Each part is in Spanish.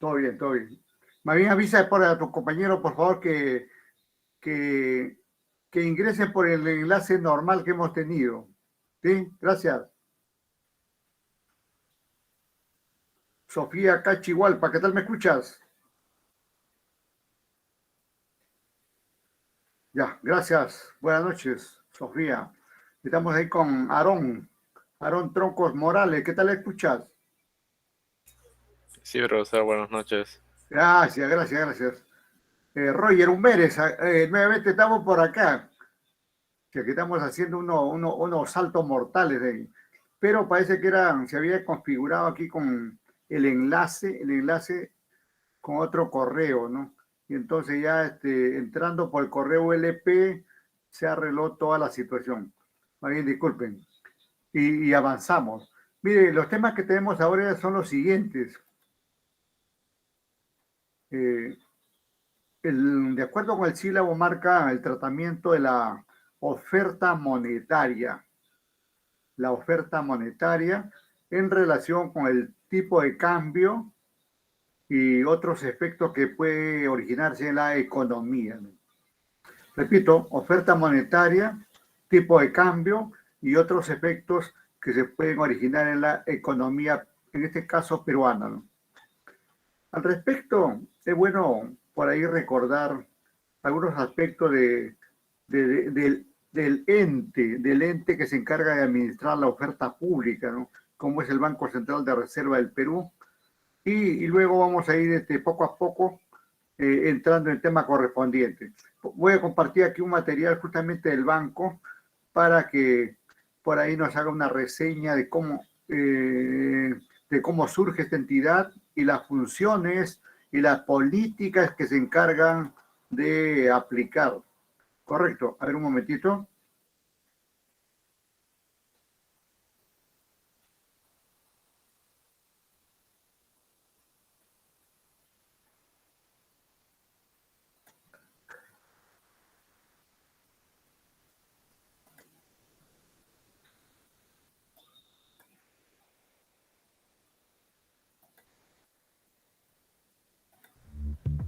Todo bien, todo bien. Más bien avisa a tu compañero, por favor, que, que ingrese por el enlace normal que hemos tenido. ¿Sí? Gracias. Sofía Cachihualpa, ¿qué tal me escuchas? Ya, gracias. Buenas noches, Sofía. Estamos ahí con Aarón Troncos Morales, ¿qué tal me escuchas? Sí, profesor, buenas noches. Gracias, gracias, gracias. Roger Humérez, nuevamente estamos por acá, que aquí estamos haciendo unos saltos mortales pero parece que se había configurado aquí con el enlace con otro correo, ¿no? Y entonces ya entrando por el correo LP se arregló toda la situación. Más bien, disculpen. Y avanzamos. Mire, los temas que tenemos ahora son los siguientes. Eh, de acuerdo con el sílabo marca el tratamiento de oferta monetaria. La oferta monetaria en relación con el tipo de cambio y otros efectos que puede originarse en la economía. Repito, oferta monetaria, tipo de cambio y otros efectos que se pueden originar en la economía, en este caso peruana, ¿no? Al respecto, es bueno por ahí recordar algunos aspectos del ente que se encarga de administrar la oferta pública, ¿no? Como es el Banco Central de Reserva del Perú. Y luego vamos a ir poco a poco entrando en el tema correspondiente. Voy a compartir aquí un material justamente del banco para que por ahí nos haga una reseña de cómo surge esta entidad y las funciones y las políticas que se encargan de aplicar. Correcto. A ver un momentito.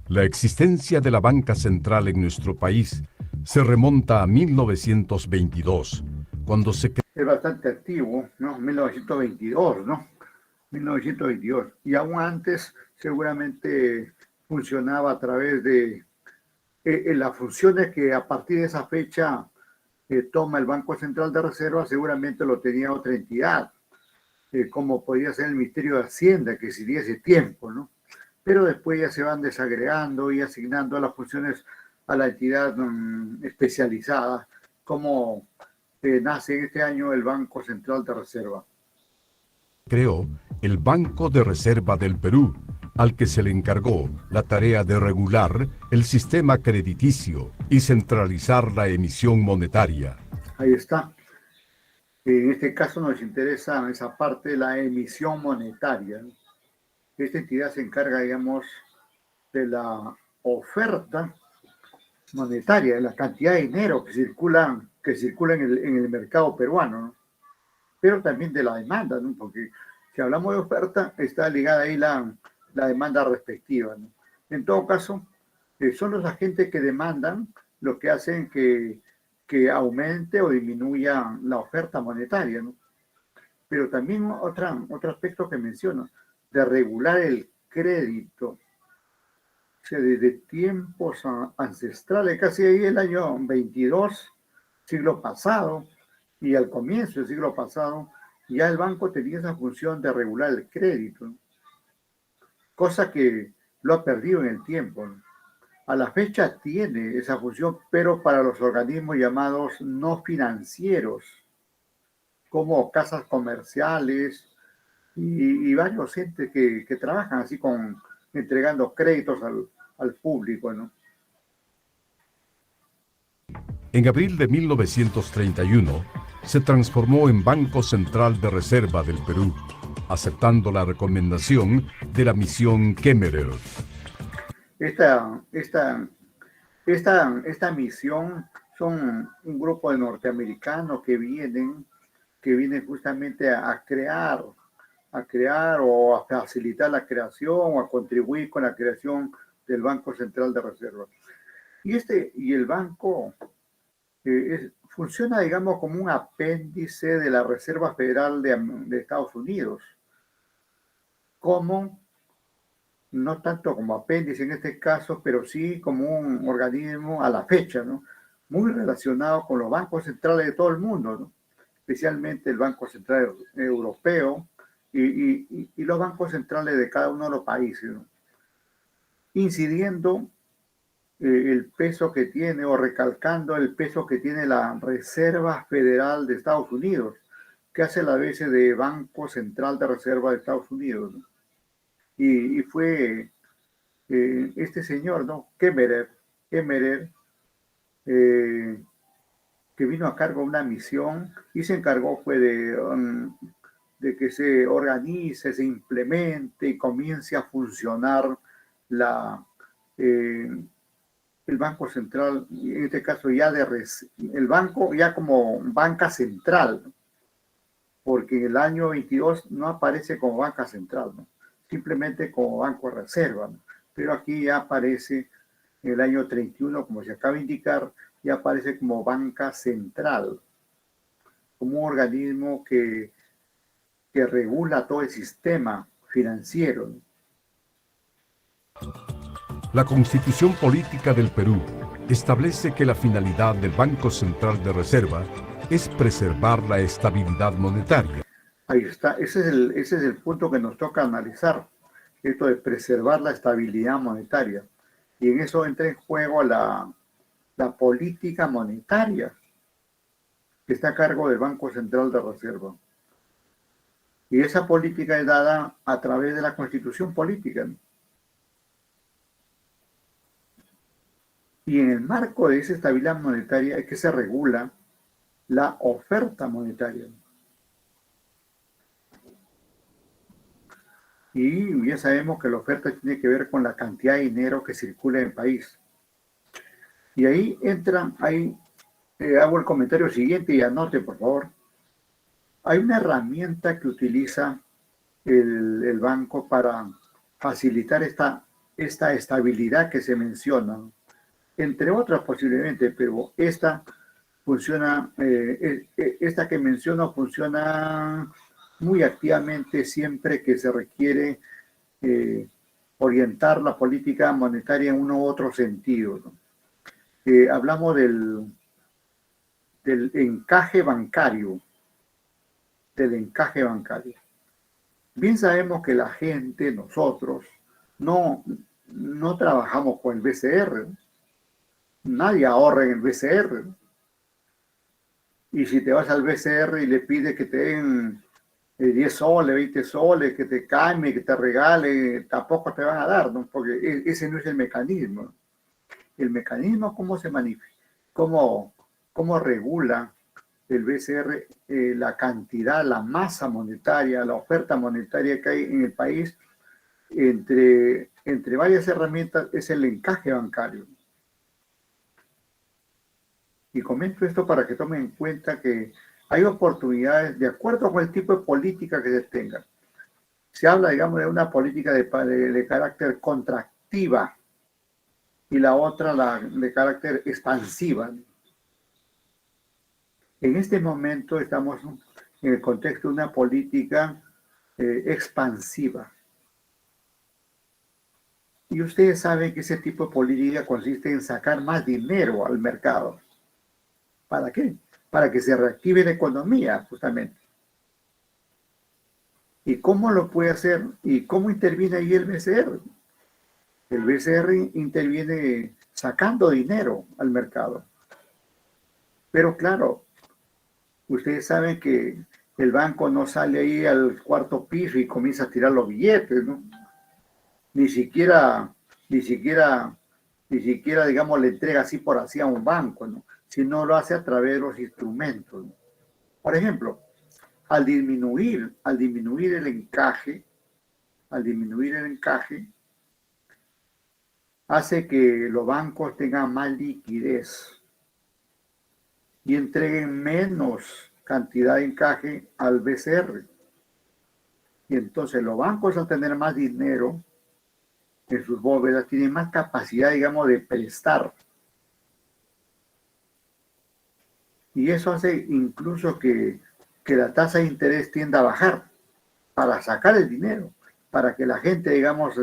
La existencia de la banca central en nuestro país se remonta a 1922, cuando se creó. Es bastante activo, ¿no? 1922, ¿no? 1922. Y aún antes seguramente funcionaba a través de las funciones que a partir de esa fecha toma el Banco Central de Reserva, seguramente lo tenía otra entidad, como podía ser el Ministerio de Hacienda, que existía ese tiempo, ¿no? Pero después ya se van desagregando y asignando las funciones a la entidad especializada, como nace en este año el Banco Central de Reserva. Creó el Banco de Reserva del Perú, al que se le encargó la tarea de regular el sistema crediticio y centralizar la emisión monetaria. Ahí está. En este caso nos interesa esa parte de la emisión monetaria, ¿no? Esta entidad se encarga, digamos, de la oferta monetaria, de la cantidad de dinero que circula en el mercado peruano, ¿no? Pero también de la demanda, ¿no? Porque si hablamos de oferta, está ligada ahí la demanda respectiva, ¿no? En todo caso, son los agentes que demandan lo que hacen que aumente o disminuya la oferta monetaria, ¿no? Pero también otro aspecto que menciona, de regular el crédito. O sea, desde tiempos ancestrales, casi ahí el año 22, siglo pasado, y al comienzo del siglo pasado, ya el banco tenía esa función de regular el crédito, ¿no? Cosa que lo ha perdido en el tiempo, ¿no? A la fecha tiene esa función, pero para los organismos llamados no financieros, como casas comerciales y varios entes que trabajan así entregando créditos al público, ¿no? En abril de 1931, se transformó en Banco Central de Reserva del Perú, aceptando la recomendación de la misión Kemmerer. Esta, esta, esta misión son un grupo de norteamericanos que vienen justamente a crear o a facilitar la creación o a contribuir con la creación del Banco Central de Reserva. Y el banco funciona, digamos, como un apéndice de la Reserva Federal de Estados Unidos, como, no tanto como apéndice en este caso, pero sí como un organismo a la fecha, ¿no? Muy relacionado con los bancos centrales de todo el mundo, ¿no? Especialmente el Banco Central Europeo y los bancos centrales de cada uno de los países, ¿no? Incidiendo el peso que tiene o recalcando el peso que tiene la Reserva Federal de Estados Unidos, que hace la veces de Banco Central de Reserva de Estados Unidos, ¿no? Y fue este señor, ¿no? Kemmerer, eh, que vino a cargo de una misión y se encargó fue de que se organice, se implemente y comience a funcionar eh, el Banco Central, en este caso ya el banco ya como banca central, ¿no? Porque en el año 22 no aparece como banca central, ¿no? Simplemente como banco de reserva, ¿no? Pero aquí ya aparece en el año 31, como se acaba de indicar, ya aparece como banca central, como un organismo que regula todo el sistema financiero, ¿no? La Constitución Política del Perú establece que la finalidad del Banco Central de Reserva es preservar la estabilidad monetaria. Ahí está, ese es el punto que nos toca analizar, esto de preservar la estabilidad monetaria. Y en eso entra en juego la política monetaria, que está a cargo del Banco Central de Reserva. Y esa política es dada a través de la Constitución política, ¿no? Y en el marco de esa estabilidad monetaria es que se regula la oferta monetaria. Y ya sabemos que la oferta tiene que ver con la cantidad de dinero que circula en el país. Y ahí hago el comentario siguiente y anote, por favor. Hay una herramienta que utiliza el banco para facilitar esta estabilidad que se menciona, entre otras posiblemente, pero esta funciona, esta que menciono funciona muy activamente siempre que se requiere orientar la política monetaria en uno u otro sentido, ¿no? Hablamos del encaje bancario, del encaje bancario. Bien sabemos que la gente, nosotros, no trabajamos con el BCR, ¿no? Nadie ahorra en el BCR, ¿no? Y si te vas al BCR y le pides que te den 10 soles, 20 soles, que te cambie, que te regale, tampoco te van a dar, ¿no? Porque ese no es el mecanismo. El mecanismo, ¿cómo se manifiesta? ¿Cómo regula el BCR la cantidad, la masa monetaria, la oferta monetaria que hay en el país? Entre varias herramientas es el encaje bancario. Y comento esto para que tomen en cuenta que hay oportunidades de acuerdo con el tipo de política que se tenga. Se habla, digamos, de una política de carácter contractiva y la otra de carácter expansiva. En este momento estamos en el contexto de una política expansiva. Y ustedes saben que ese tipo de política consiste en sacar más dinero al mercado. ¿Para qué? Para que se reactive la economía, justamente. ¿Y cómo lo puede hacer? ¿Y cómo interviene ahí el BCR? El BCR interviene sacando dinero al mercado. Pero claro, ustedes saben que el banco no sale ahí al cuarto piso y comienza a tirar los billetes, ¿no? Ni siquiera, digamos, le entrega así por así a un banco, ¿no? Sino lo hace a través de los instrumentos, ¿no? Por ejemplo, al disminuir el encaje, hace que los bancos tengan más liquidez y entreguen menos cantidad de encaje al BCR. Y entonces los bancos, al tener más dinero en sus bóvedas, tienen más capacidad, digamos, de prestar. Y eso hace incluso que la tasa de interés tienda a bajar para sacar el dinero, para que la gente, digamos,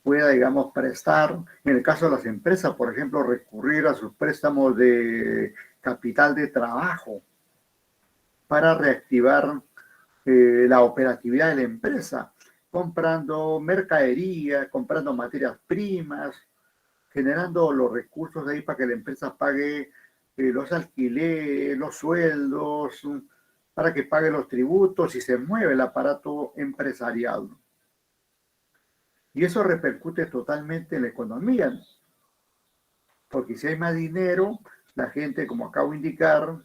pueda, digamos, prestar. En el caso de las empresas, por ejemplo, recurrir a sus préstamos de capital de trabajo para reactivar la operatividad de la empresa, comprando mercadería, comprando materias primas, generando los recursos ahí para que la empresa pague los alquileres, los sueldos, para que pague los tributos y se mueve el aparato empresarial. Y eso repercute totalmente en la economía, porque si hay más dinero, la gente, como acabo de indicar,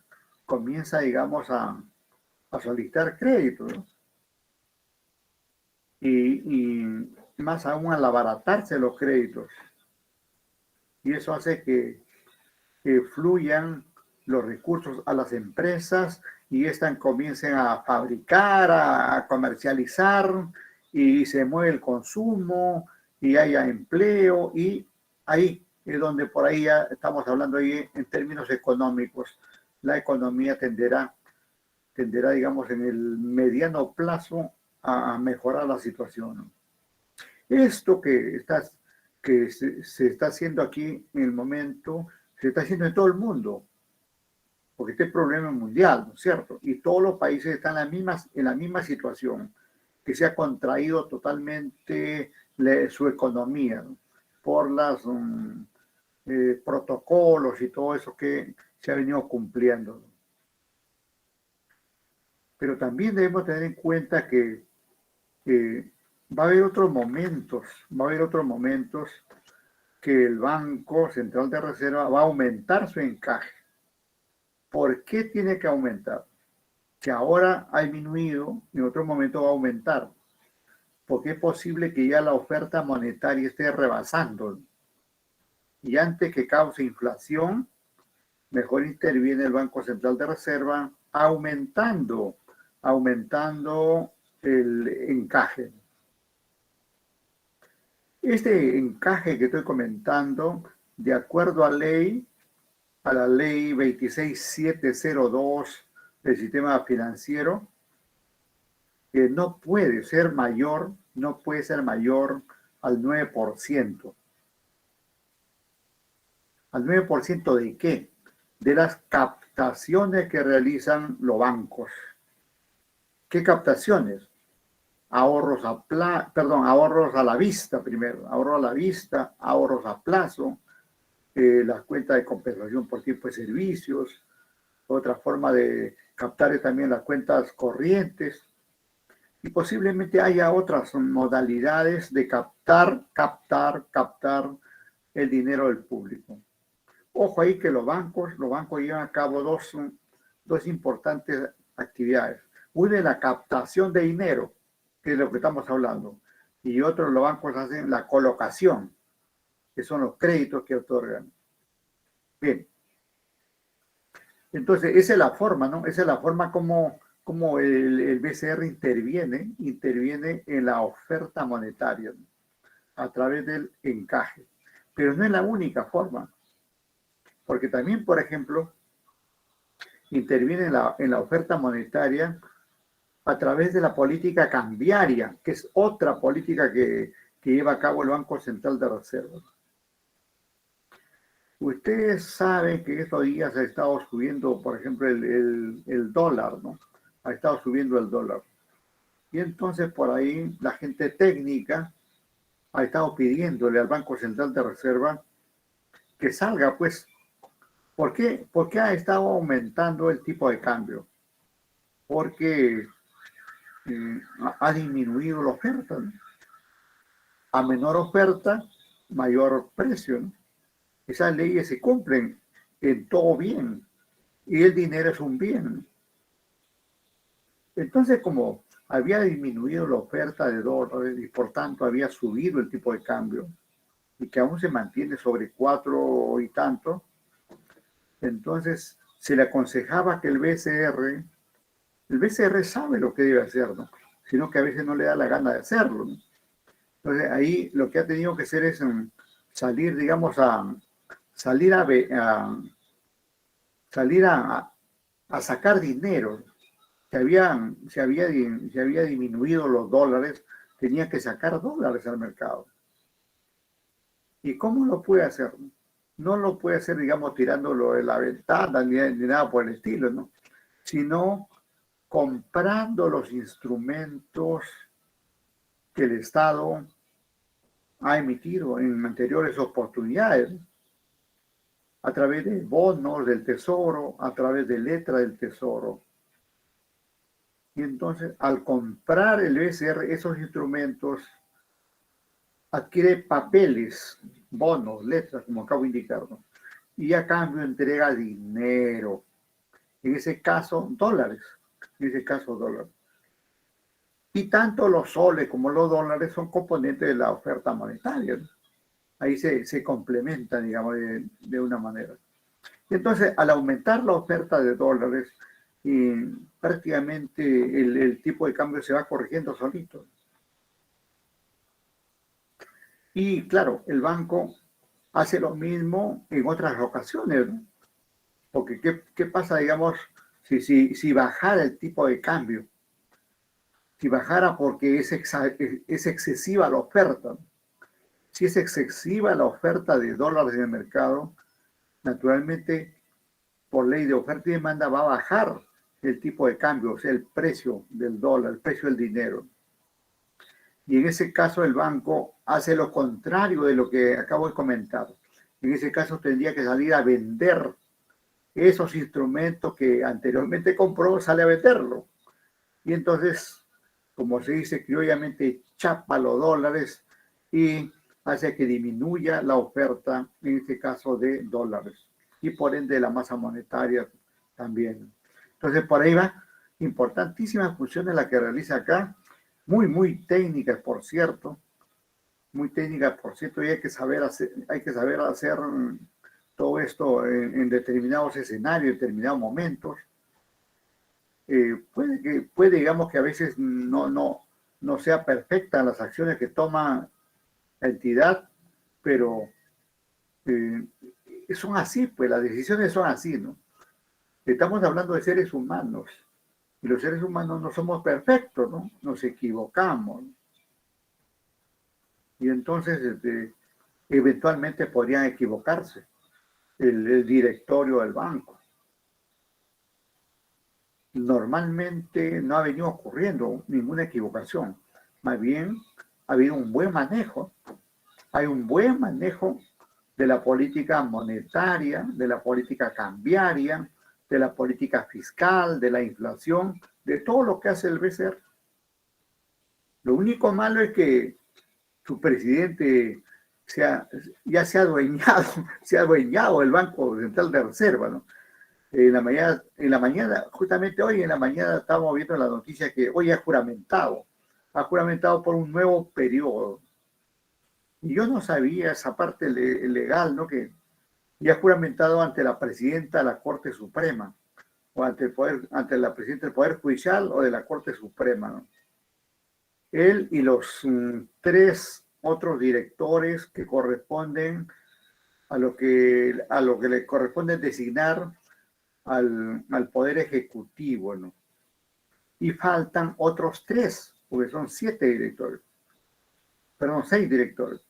comienza, digamos, a solicitar crédito, ¿no? Y más aún al abaratarse los créditos. Y eso hace que fluyan los recursos a las empresas y éstas comiencen a fabricar, a comercializar y se mueve el consumo y haya empleo y ahí es donde por ahí ya estamos hablando ahí en términos económicos. La economía tenderá, digamos, en el mediano plazo a mejorar la situación. Esto que se está haciendo aquí en el momento, se está haciendo en todo el mundo, porque este problema es mundial, ¿no es cierto? Y todos los países están en la misma situación, que se ha contraído totalmente su economía, ¿no? Por los protocolos y todo eso que se ha venido cumpliendo, ¿no? Pero también debemos tener en cuenta que va a haber otros momentos, que el Banco Central de Reserva va a aumentar su encaje. ¿Por qué tiene que aumentar? Que ahora ha disminuido, en otro momento va a aumentar, porque es posible que ya la oferta monetaria esté rebasando. Y antes que cause inflación, mejor interviene el Banco Central de Reserva aumentando el encaje. Este encaje que estoy comentando, de acuerdo a la ley 26702 del sistema financiero, que no puede ser mayor al 9%. ¿Al 9% de qué? De las captaciones que realizan los bancos. ¿Qué captaciones? Ahorros a la vista primero, ahorros a la vista, ahorros a plazo, las cuentas de compensación por tiempo de servicios, otra forma de captar es también las cuentas corrientes, y posiblemente haya otras modalidades de captar el dinero del público. Ojo ahí que los bancos llevan a cabo dos importantes actividades. Una es la captación de dinero, que es lo que estamos hablando, y otro, los bancos hacen la colocación, que son los créditos que otorgan. Bien. Entonces, esa es la forma, ¿no? Esa es la forma como el BCR interviene en la oferta monetaria, ¿no? A través del encaje. Pero no es la única forma, porque también, por ejemplo, interviene en la oferta monetaria a través de la política cambiaria, que es otra política que lleva a cabo el Banco Central de Reserva. Ustedes saben que estos días ha estado subiendo, por ejemplo, el dólar, ¿no? Ha estado subiendo el dólar. Y entonces por ahí la gente técnica ha estado pidiéndole al Banco Central de Reserva que salga, pues. ¿Por qué? Porque ha estado aumentando el tipo de cambio. Porque ha disminuido la oferta, ¿no? A menor oferta, mayor precio, ¿no? Esas leyes se cumplen en todo bien y el dinero es un bien. Entonces, como había disminuido la oferta de dólares y por tanto había subido el tipo de cambio y que aún se mantiene sobre 4 y tanto, entonces se le aconsejaba que el BCR sabe lo que debe hacer, ¿no? sino que a veces no le da la gana de hacerlo, ¿no? Entonces ahí lo que ha tenido que hacer es salir, digamos, salir a, ve- a- salir a sacar dinero. Se había disminuido los dólares, tenía que sacar dólares al mercado. ¿Y cómo lo puede hacer? No lo puede hacer, digamos, tirándolo de la ventana ni nada por el estilo, ¿no? Sino comprando los instrumentos que el Estado ha emitido en anteriores oportunidades, a través de bonos del Tesoro, a través de letras del Tesoro. Y entonces, al comprar el BCR, esos instrumentos, adquiere papeles, bonos, letras, como acabo de indicar, ¿no? Y a cambio entrega dinero. En ese caso, dólares. En ese caso, dólares. Y tanto los soles como los dólares son componentes de la oferta monetaria, ¿no? Ahí se complementan, digamos, de una manera. Y entonces, al aumentar la oferta de dólares, prácticamente el tipo de cambio se va corrigiendo solito. Y claro, el banco hace lo mismo en otras ocasiones, ¿no? Porque ¿qué pasa, digamos, si bajara el tipo de cambio? Si bajara porque es excesiva la oferta, ¿no? Si es excesiva la oferta de dólares en el mercado, naturalmente, por ley de oferta y demanda, va a bajar el tipo de cambio, o sea, el precio del dólar, el precio del dinero. Y en ese caso el banco hace lo contrario de lo que acabo de comentar. En ese caso tendría que salir a vender esos instrumentos que anteriormente compró, sale a venderlo. Y entonces, como se dice criollamente, chapa los dólares y hace que disminuya la oferta, en este caso de dólares, y por ende la masa monetaria también. Entonces, por ahí va, importantísimas funciones la que realiza acá, muy técnicas, por cierto, muy técnicas, por cierto, y hay que saber hacer todo esto en determinados escenarios, en determinados momentos. Puede, digamos, que a veces no sea perfecta las acciones que toma la entidad, pero eh, son así, pues las decisiones son así, ¿no? Estamos hablando de seres humanos, y los seres humanos no somos perfectos, ¿no? Nos equivocamos. Y entonces, eventualmente podrían equivocarse el directorio del banco. Normalmente no ha venido ocurriendo ninguna equivocación. Más bien, ha habido un buen manejo. Hay un buen manejo de la política monetaria, de la política cambiaria, de la política fiscal, de la inflación, de todo lo que hace el BCR. Lo único malo es que su presidente ya se ha adueñado, se ha adueñado el Banco Central de Reserva, ¿no? En la mañana, justamente hoy en la mañana estábamos viendo la noticia que hoy ha juramentado por un nuevo periodo. Y yo no sabía esa parte legal, ¿no? Que ya ha juramentado ante la presidenta de la Corte Suprema, o ante la presidenta del Poder Judicial o de la Corte Suprema, ¿no? Él y los tres otros directores que corresponden a lo que le corresponde designar al Poder Ejecutivo, ¿no? Y faltan otros tres, porque son 7 directores, perdón, 6 directores.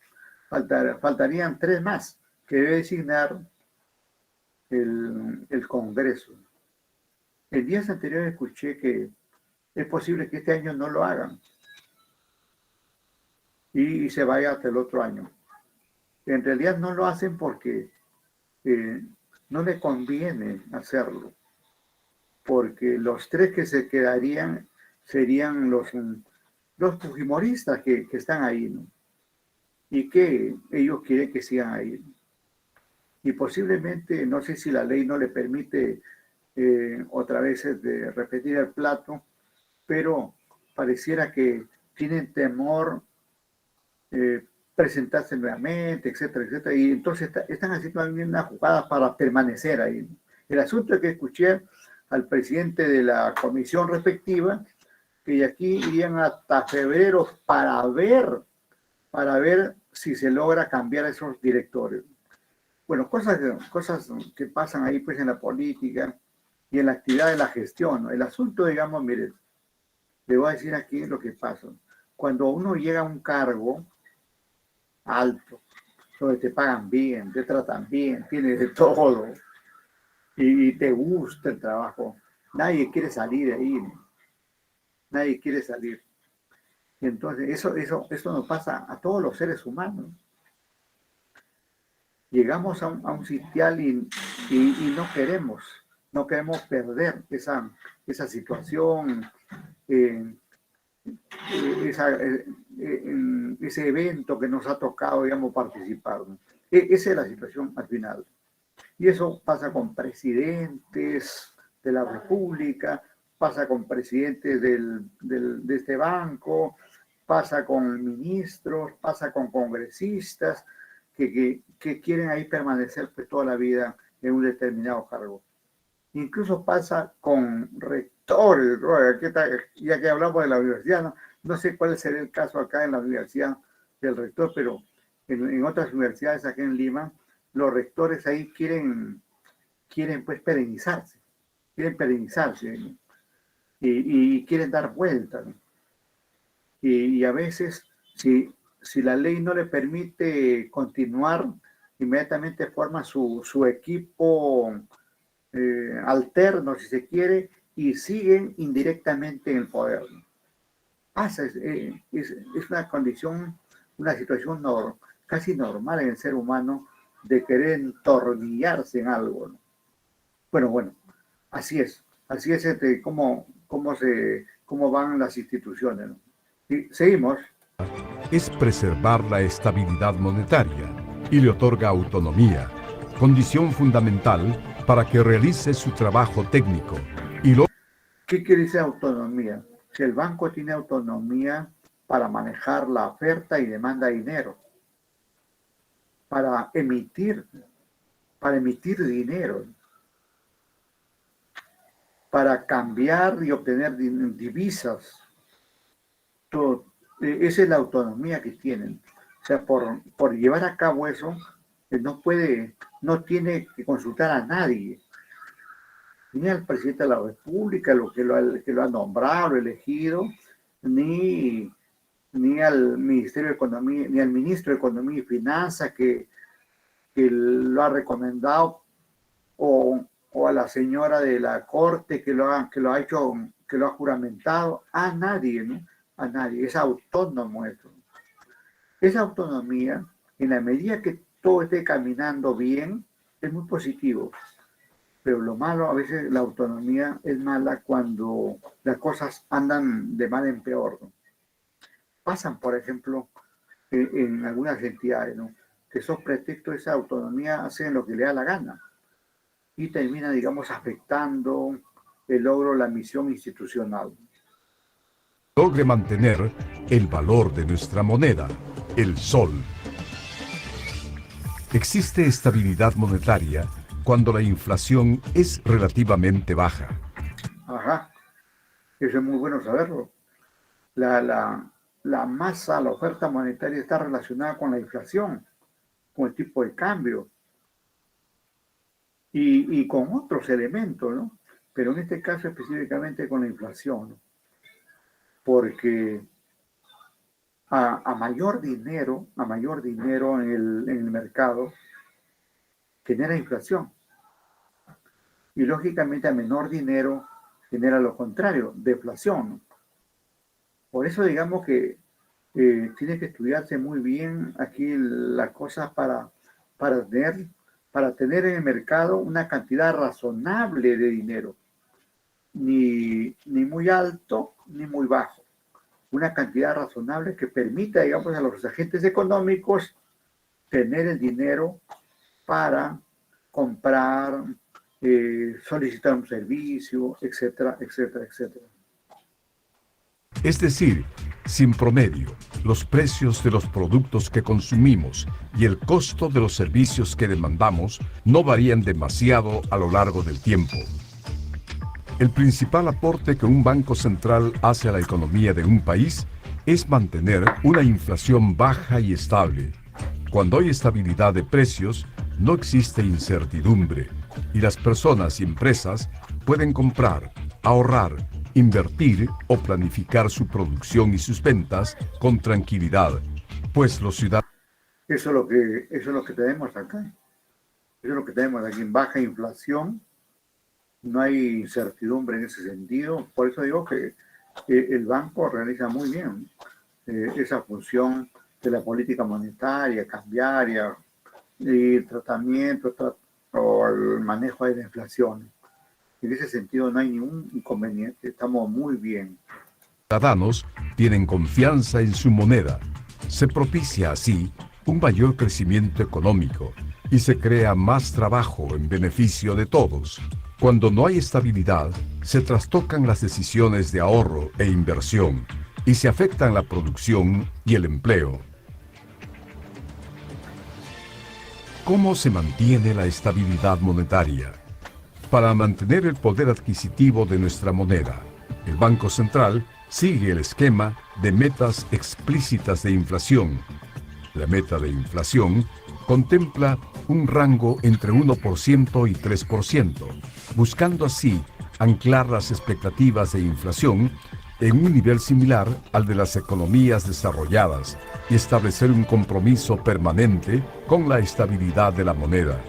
Faltarían 3 más que debe designar el Congreso. En días anteriores escuché que es posible que este año no lo hagan y se vaya hasta el otro año. En realidad no lo hacen porque no le conviene hacerlo, porque los 3 que se quedarían serían los fujimoristas que están ahí, ¿no? Y que ellos quieren que sigan ahí. Y posiblemente, no sé si la ley no le permite otra vez de repetir el plato, pero pareciera que tienen temor presentarse nuevamente, etcétera, etcétera. Y entonces están haciendo una jugada para permanecer ahí, ¿no? El asunto es que escuché al presidente de la comisión respectiva que de aquí irían hasta febrero para ver si se logra cambiar esos directores. Bueno, cosas que pasan ahí pues en la política y en la actividad de la gestión, ¿no? El asunto, digamos, mire, le voy a decir aquí lo que pasa. Cuando uno llega a un cargo alto, donde te pagan bien, te tratan bien, tienes de todo, y te gusta el trabajo, nadie quiere salir de ahí, ¿no? Nadie quiere salir. Y entonces eso nos pasa a todos los seres humanos. Llegamos a un sitial y no queremos perder esa situación, ese evento que nos ha tocado, digamos, participar, ¿no? Esa es la situación al final. Y eso pasa con presidentes de la República, pasa con presidentes de este banco, pasa con ministros, pasa con congresistas que quieren ahí permanecer pues, toda la vida en un determinado cargo. Incluso pasa con rectores, ¿no? Ya que hablamos de la universidad, no sé cuál sería el caso acá en la universidad del rector, pero en otras universidades aquí en Lima, los rectores ahí quieren pues perennizarse, ¿no? Y quieren dar vueltas, ¿no? Y a veces, si la ley no le permite continuar, inmediatamente forma su equipo alterno, si se quiere, y siguen indirectamente en el poder, ¿no? Es una condición, una situación casi normal en el ser humano de querer entornillarse en algo, ¿no? Bueno, así es cómo van las instituciones, ¿no? Y seguimos. Es preservar la estabilidad monetaria y le otorga autonomía, condición fundamental para que realice su trabajo técnico. ¿Qué quiere decir autonomía? Si el banco tiene autonomía para manejar la oferta y demanda de dinero, para emitir dinero, para cambiar y obtener divisas. Esa es la autonomía que tienen. O sea, por llevar a cabo eso, no tiene que consultar a nadie, ni al presidente de la República, que lo ha nombrado, elegido, ni al Ministerio de Economía, ni al Ministro de Economía y Finanzas que lo ha recomendado, o a la señora de la Corte que lo ha juramentado, a nadie, ¿no? A nadie, es autónomo eso. Esa autonomía, en la medida que todo esté caminando bien, es muy positivo. Pero lo malo, a veces la autonomía es mala cuando las cosas andan de mal en peor, ¿no? Pasan, por ejemplo, en algunas entidades, ¿no? Que son pretextos de esa autonomía, hacen lo que le da la gana y termina, digamos, afectando el logro de la misión institucional. Logre mantener el valor de nuestra moneda, el sol. Existe estabilidad monetaria cuando la inflación es relativamente baja. Ajá, eso es muy bueno saberlo. La masa, la oferta monetaria está relacionada con la inflación, con el tipo de cambio y con otros elementos, ¿no? Pero en este caso específicamente con la inflación, ¿no? Porque a mayor dinero en el mercado genera inflación. Y lógicamente a menor dinero genera lo contrario, deflación, ¿no? Por eso digamos que tiene que estudiarse muy bien aquí las cosas para tener en el mercado una cantidad razonable de dinero. Ni muy alto ni muy bajo. Una cantidad razonable que permita, digamos, a los agentes económicos tener el dinero para comprar, solicitar un servicio, etcétera, etcétera, etcétera. Es decir, sin promedio, los precios de los productos que consumimos y el costo de los servicios que demandamos no varían demasiado a lo largo del tiempo. El principal aporte que un banco central hace a la economía de un país es mantener una inflación baja y estable. Cuando hay estabilidad de precios, no existe incertidumbre y las personas y empresas pueden comprar, ahorrar, invertir o planificar su producción y sus ventas con tranquilidad, pues los ciudadanos... Eso es lo que tenemos acá. Eso es lo que tenemos aquí, baja inflación, no hay incertidumbre en ese sentido. Por eso digo que el banco realiza muy bien esa función de la política monetaria, cambiaria, y el tratamiento o el manejo de la inflación. En ese sentido no hay ningún inconveniente, estamos muy bien. Ciudadanos tienen confianza en su moneda. Se propicia así un mayor crecimiento económico y se crea más trabajo en beneficio de todos. Cuando no hay estabilidad, se trastocan las decisiones de ahorro e inversión y se afectan la producción y el empleo. ¿Cómo se mantiene la estabilidad monetaria? Para mantener el poder adquisitivo de nuestra moneda, el Banco Central sigue el esquema de metas explícitas de inflación. La meta de inflación contempla un rango entre 1% y 3%, buscando así anclar las expectativas de inflación en un nivel similar al de las economías desarrolladas y establecer un compromiso permanente con la estabilidad de la moneda.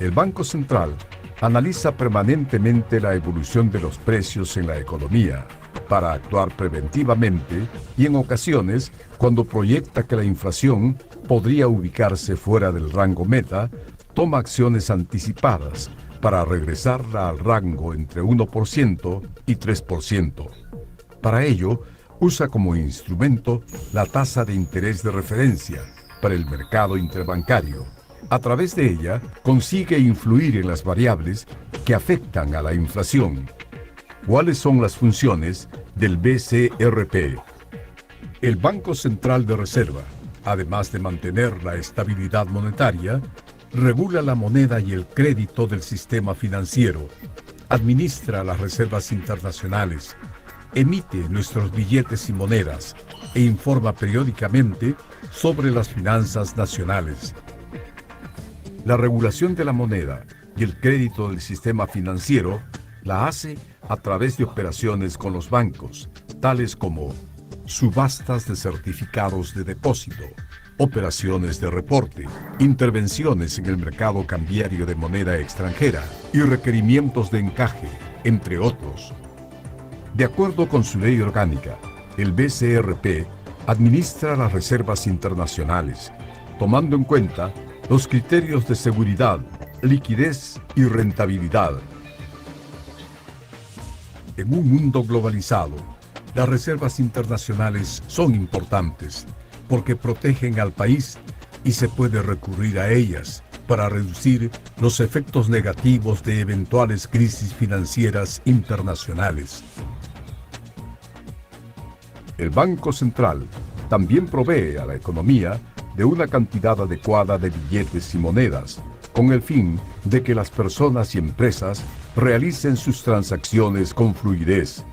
El Banco Central analiza permanentemente la evolución de los precios en la economía para actuar preventivamente y en ocasiones, cuando proyecta que la inflación podría ubicarse fuera del rango meta, toma acciones anticipadas para regresarla al rango entre 1% y 3%. Para ello, usa como instrumento la tasa de interés de referencia para el mercado interbancario. A través de ella, consigue influir en las variables que afectan a la inflación. ¿Cuáles son las funciones del BCRP? El Banco Central de Reserva, además de mantener la estabilidad monetaria, regula la moneda y el crédito del sistema financiero, administra las reservas internacionales, emite nuestros billetes y monedas e informa periódicamente sobre las finanzas nacionales. La regulación de la moneda y el crédito del sistema financiero la hace a través de operaciones con los bancos, tales como subastas de certificados de depósito, operaciones de reporte, intervenciones en el mercado cambiario de moneda extranjera y requerimientos de encaje, entre otros. De acuerdo con su ley orgánica, el BCRP administra las reservas internacionales, tomando en cuenta los criterios de seguridad, liquidez y rentabilidad. En un mundo globalizado, las reservas internacionales son importantes porque protegen al país y se puede recurrir a ellas para reducir los efectos negativos de eventuales crisis financieras internacionales. El Banco Central también provee a la economía de una cantidad adecuada de billetes y monedas, con el fin de que las personas y empresas realicen sus transacciones con fluidez.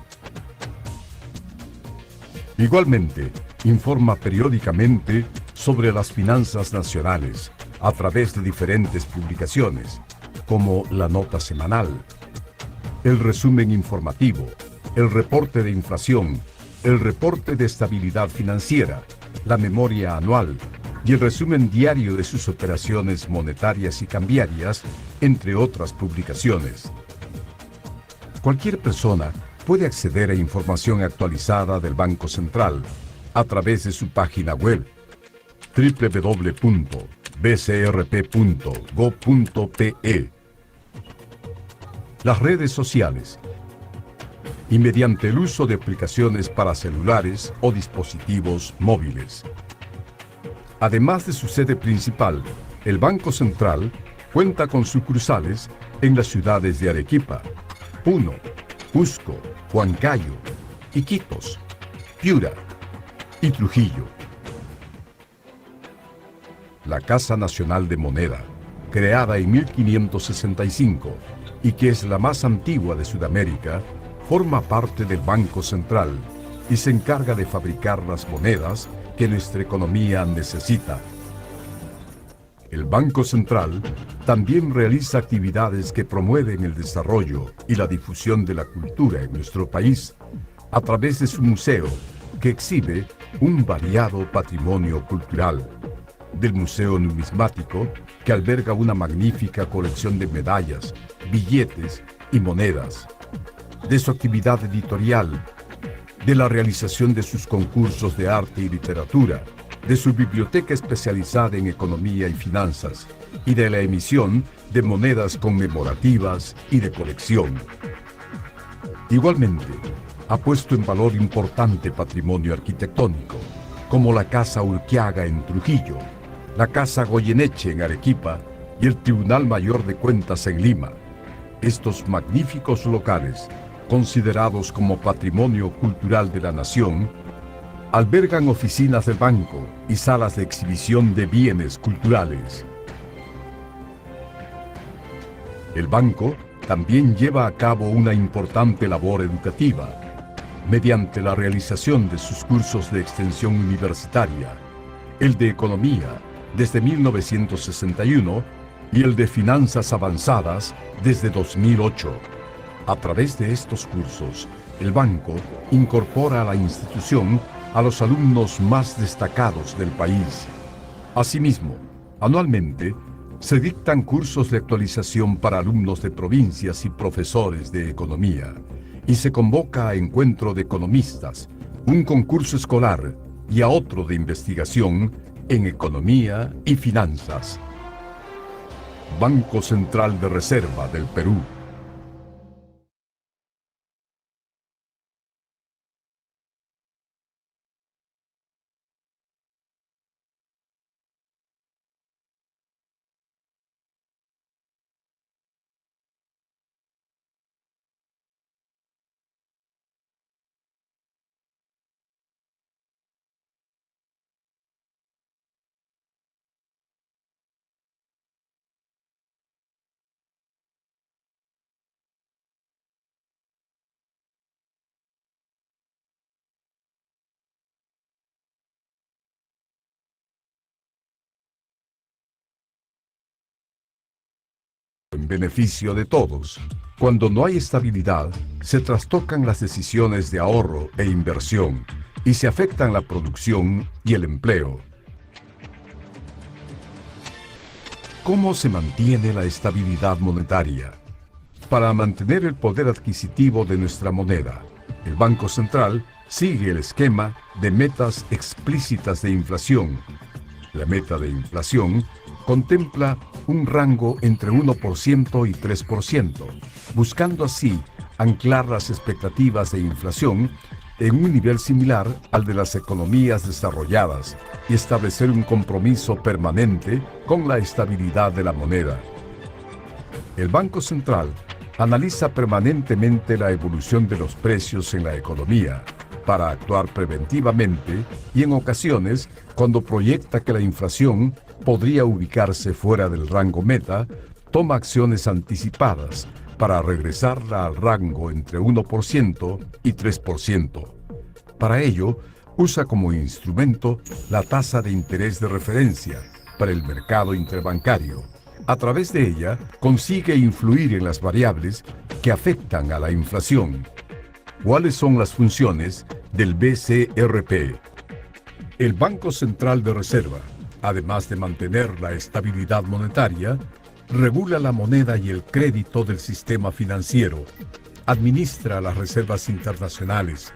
Igualmente, informa periódicamente sobre las finanzas nacionales a través de diferentes publicaciones, como la nota semanal, el resumen informativo, el reporte de inflación, el reporte de estabilidad financiera, la memoria anual y el resumen diario de sus operaciones monetarias y cambiarias, entre otras publicaciones. Cualquier persona puede acceder a información actualizada del Banco Central a través de su página web www.bcrp.go.pe, las redes sociales y mediante el uso de aplicaciones para celulares o dispositivos móviles. Además de su sede principal, el Banco Central cuenta con sucursales en las ciudades de Arequipa, Puno, Cusco, Huancayo, Iquitos, Piura y Trujillo. La Casa Nacional de Moneda, creada en 1565, y que es la más antigua de Sudamérica, forma parte del Banco Central y se encarga de fabricar las monedas que nuestra economía necesita. El Banco Central también realiza actividades que promueven el desarrollo y la difusión de la cultura en nuestro país a través de su museo, que exhibe un variado patrimonio cultural, del Museo Numismático, que alberga una magnífica colección de medallas, billetes y monedas, de su actividad editorial, de la realización de sus concursos de arte y literatura, de su biblioteca especializada en economía y finanzas, y de la emisión de monedas conmemorativas y de colección. Igualmente, ha puesto en valor importante patrimonio arquitectónico, como la Casa Urquiaga en Trujillo, la Casa Goyeneche en Arequipa y el Tribunal Mayor de Cuentas en Lima. Estos magníficos locales, considerados como patrimonio cultural de la nación, albergan oficinas del banco y salas de exhibición de bienes culturales. El banco también lleva a cabo una importante labor educativa, mediante la realización de sus cursos de extensión universitaria, el de Economía desde 1961 y el de Finanzas Avanzadas desde 2008. A través de estos cursos, el banco incorpora a la institución a los alumnos más destacados del país. Asimismo, anualmente, se dictan cursos de actualización para alumnos de provincias y profesores de economía, y se convoca a encuentro de economistas, un concurso escolar y a otro de investigación en economía y finanzas. Banco Central de Reserva del Perú. En beneficio de todos. Cuando no hay estabilidad, se trastocan las decisiones de ahorro e inversión y se afectan la producción y el empleo. ¿Cómo se mantiene la estabilidad monetaria? Para mantener el poder adquisitivo de nuestra moneda, el Banco Central sigue el esquema de metas explícitas de inflación. La meta de inflación contempla un rango entre 1% y 3%, buscando así anclar las expectativas de inflación en un nivel similar al de las economías desarrolladas y establecer un compromiso permanente con la estabilidad de la moneda. El Banco Central analiza permanentemente la evolución de los precios en la economía para actuar preventivamente y en ocasiones, cuando proyecta que la inflación podría ubicarse fuera del rango meta, toma acciones anticipadas para regresarla al rango entre 1% y 3%. Para ello, usa como instrumento la tasa de interés de referencia para el mercado interbancario. A través de ella, consigue influir en las variables que afectan a la inflación. ¿Cuáles son las funciones del BCRP? El Banco Central de Reserva, además de mantener la estabilidad monetaria, regula la moneda y el crédito del sistema financiero, administra las reservas internacionales,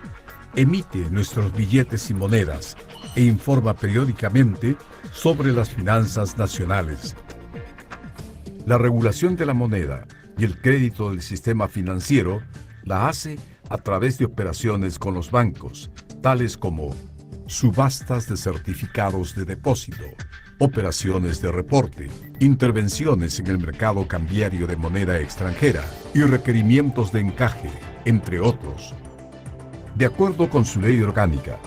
emite nuestros billetes y monedas e informa periódicamente sobre las finanzas nacionales. La regulación de la moneda y el crédito del sistema financiero la hace a través de operaciones con los bancos, tales como subastas de certificados de depósito, operaciones de reporte, intervenciones en el mercado cambiario de moneda extranjera y requerimientos de encaje, entre otros. De acuerdo con su ley orgánica,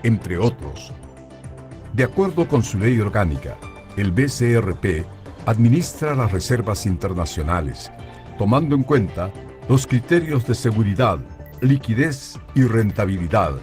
entre otros. De acuerdo con su ley orgánica, el BCRP administra las reservas internacionales, tomando en cuenta los criterios de seguridad, liquidez y rentabilidad,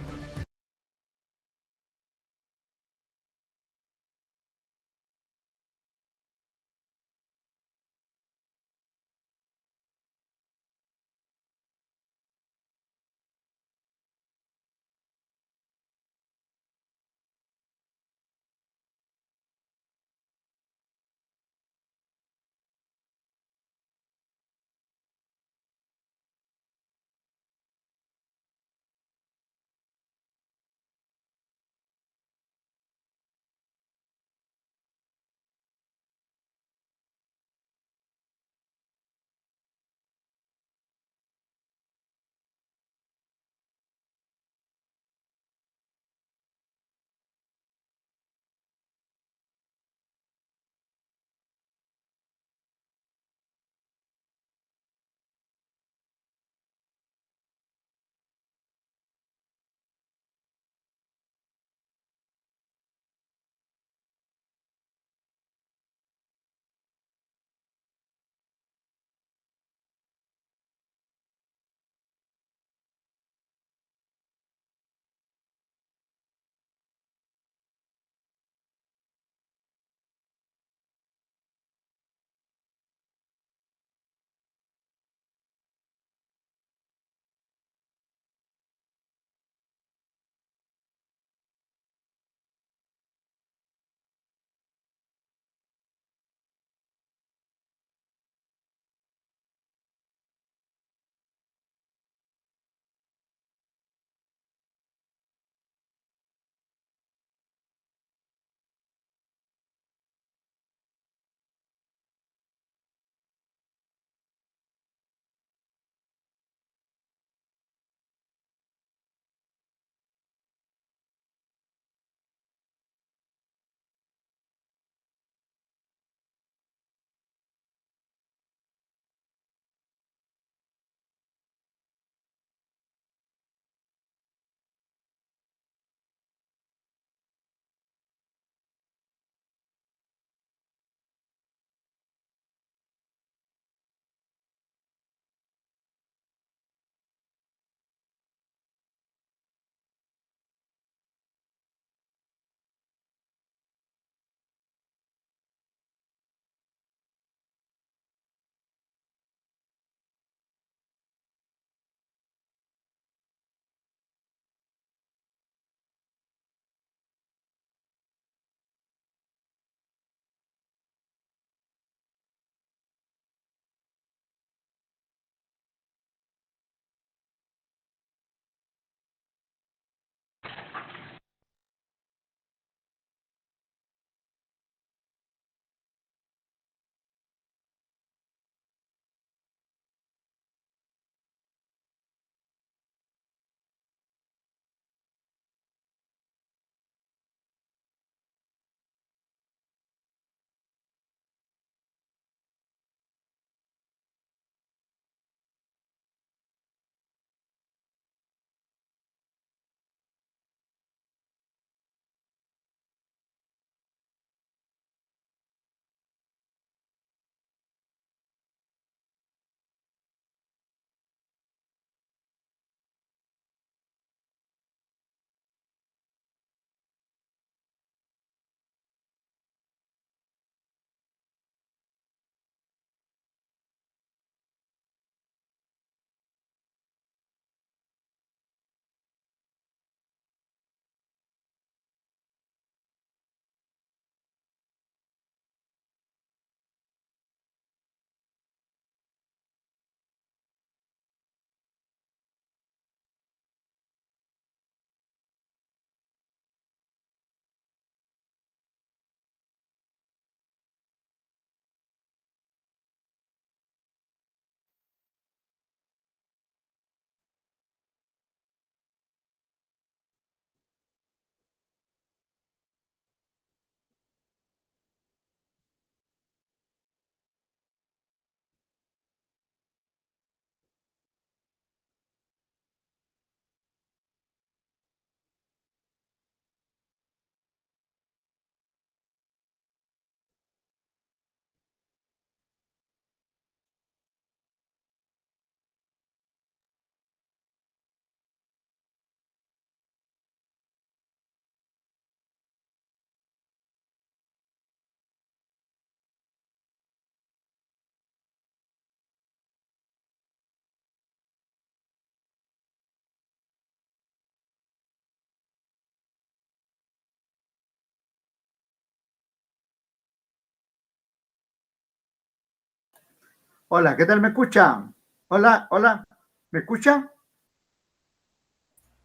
Hola, ¿qué tal? ¿Me escuchan? Hola, hola, ¿me escuchan?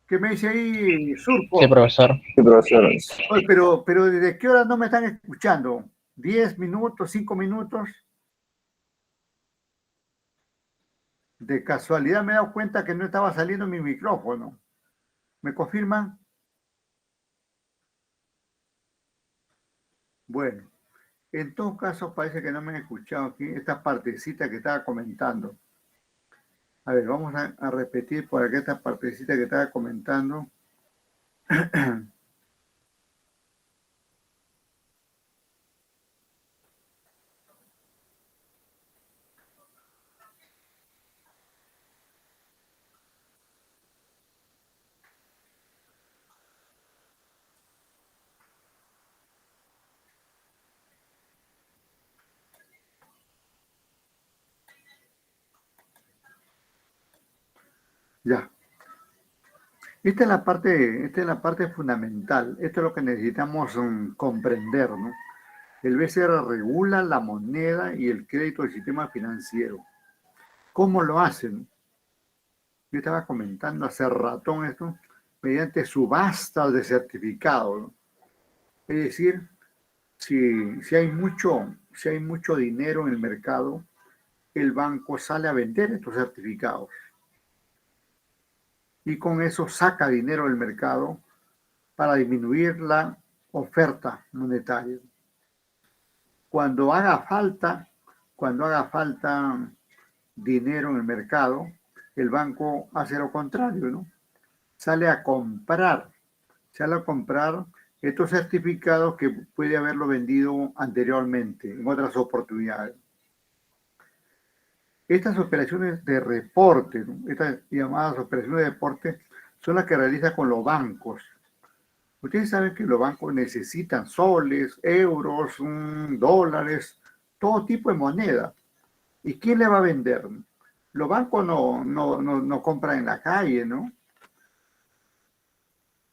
¿Qué me dice ahí, Sí, Surco? profesor. Sí, profesor. Oye, pero ¿desde qué hora no me están escuchando? ¿10 minutos, 5 minutos? De casualidad me he dado cuenta que no estaba saliendo mi micrófono. ¿Me confirman? Bueno, en todo caso parece que no me han escuchado aquí esta partecita que estaba comentando. A ver, vamos a repetir por aquí esta partecita que estaba comentando. Ya. Esta es la parte fundamental. Esto es lo que necesitamos comprender, ¿no? El BCR regula la moneda y el crédito del sistema financiero. ¿Cómo lo hacen? Yo estaba comentando hace ratón esto, mediante subastas de certificados, ¿no? Es decir, si hay mucho dinero en el mercado, el banco sale a vender estos certificados y con eso saca dinero del mercado para disminuir la oferta monetaria. Cuando haga falta, cuando haga falta dinero en el mercado, el banco hace lo contrario, ¿no? Sale a comprar, sale a comprar estos certificados que puede haberlo vendido anteriormente en otras oportunidades. Estas operaciones de reporte, ¿no? Estas llamadas operaciones de reporte, son las que realiza con los bancos. Ustedes saben que los bancos necesitan soles, euros, dólares, todo tipo de moneda. ¿Y quién le va a vender? Los bancos no compran en la calle, ¿no?